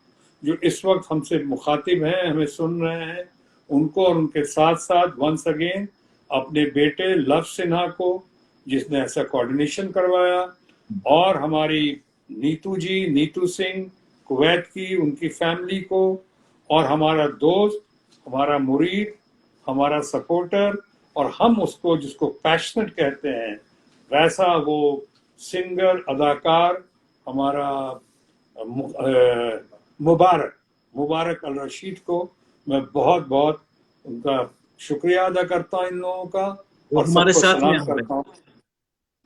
जो इस वक्त हमसे मुखातिब हैं, हमें सुन रहे हैं, उनको, और उनके साथ साथ वंस अगेन अपने बेटे लव सिन्हा को, जिसने ऐसा कोऑर्डिनेशन करवाया, और हमारी नीतू सिंह कुवैत की, उनकी फैमिली को, और हमारा दोस्त, हमारा मुरीद, हमारा सपोर्टर, और हम उसको जिसको पैशनेट कहते हैं, वैसा वो सिंगर, अदाकार हमारा मुबारक अल रशीद को मैं बहुत बहुत उनका शुक्रिया अदा करता हूं, इन लोगों का, और हमारे साथ में करता हूं।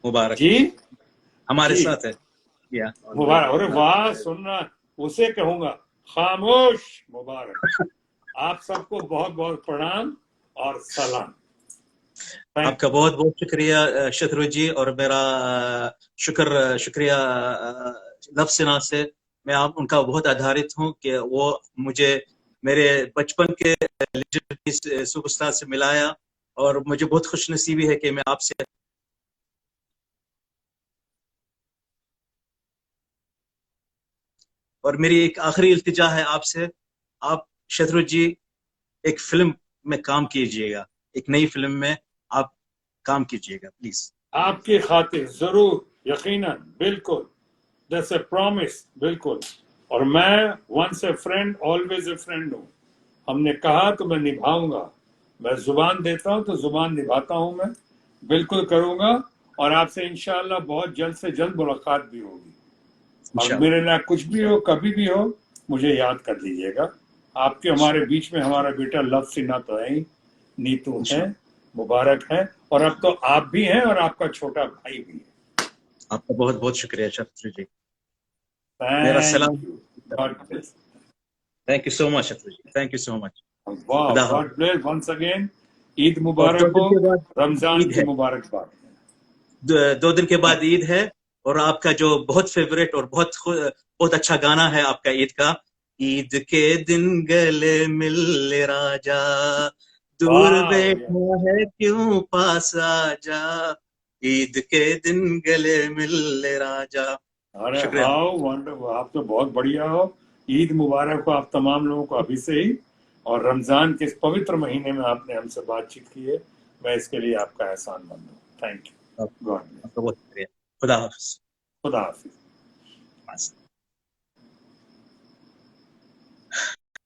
मुबारक जी हमारे साथ है, किया। मुबारक। अरे वाह, सुनना, उसे कहूंगा खामोश मुबारक। आप सबको बहुत बहुत प्रणाम और सलाम। आपका बहुत बहुत शुक्रिया शत्रु जी, और मेरा शुक्रिया नफ्सना से मैं आप उनका बहुत आधारित हूँ कि वो मुझे मेरे बचपन के लेजेंडरी सुपरस्टार से मिलाया, और मुझे बहुत खुशनसीबी है कि मैं आपसे और मेरी एक आखिरी इल्तिजा है आपसे, आप शत्रु जी एक फिल्म में काम कीजिएगा, एक नई फिल्म में आप काम कीजिएगा प्लीज। आपकी खातिर जरूर, यकीनन, बिल्कुल, दैट्स अ प्रॉमिस, बिल्कुल। और मैं once a friend always a friend हूँ। हमने कहा तो मैं निभाऊंगा। मैं जुबान देता हूँ तो जुबान निभाता हूँ। मैं बिल्कुल करूंगा, और आपसे इंशाल्लाह बहुत जल्द से जल्द मुलाकात भी होगी। और मेरे लिए कुछ भी हो, कभी भी हो, मुझे याद कर लीजिएगा। आपके हमारे बीच में हमारा बेटा लव सिन्हा तो है ही, नीतू है, मुबारक है, और अब तो आप भी हैं, और आपका छोटा भाई भी है। आपका बहुत बहुत शुक्रिया शत्रु जी, मेरा सलाम। Thank you so much Shatru ji, thank you so much. God bless once again. Eid और मुबारक 2 दिन हो, के बाद रमजान ईद की है, मुबारकबाद। 2 दिन के बाद ईद है, और आपका जो बहुत फेवरेट और बहुत अच्छा गाना है आपका ईद का, ईद के दिन गले मिल ले राजा, दूर बैठा है क्यों पास आजा, ईद के दिन गले मिल ले राजा। अरे शुक्रिया। हाउ वंडरफुल, आप तो बहुत बढ़िया हो। ईद मुबारक हो आप तमाम लोगों को अभी से ही, और रमजान के इस पवित्र महीने में आपने हमसे बातचीत की है, मैं इसके लिए आपका एहसानमंद हूँ। Thank you, God bless. आपका बहुत शुक्रिया। खुदा हाफिज। खुदा हाफिज।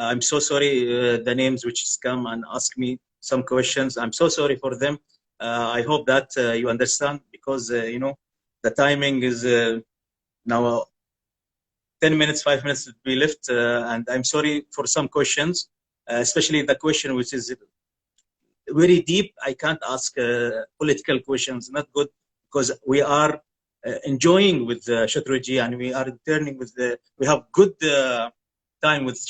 I'm so sorry the names which come and ask me some questions. I'm so sorry for them. I hope that you understand, because you know the timing is now 10 minutes, 5 minutes to be left, and I'm sorry for some questions, especially the question which is very deep. I can't ask political questions, not good, because we are enjoying with Shatroji, and we are returning with we have good time with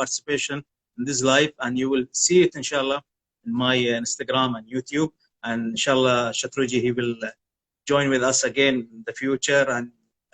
participation in this live, and you will see it inshallah in my Instagram and YouTube, and inshallah Shatruji he will join with us again in the future. And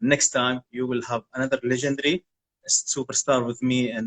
next time you will have another legendary superstar with me in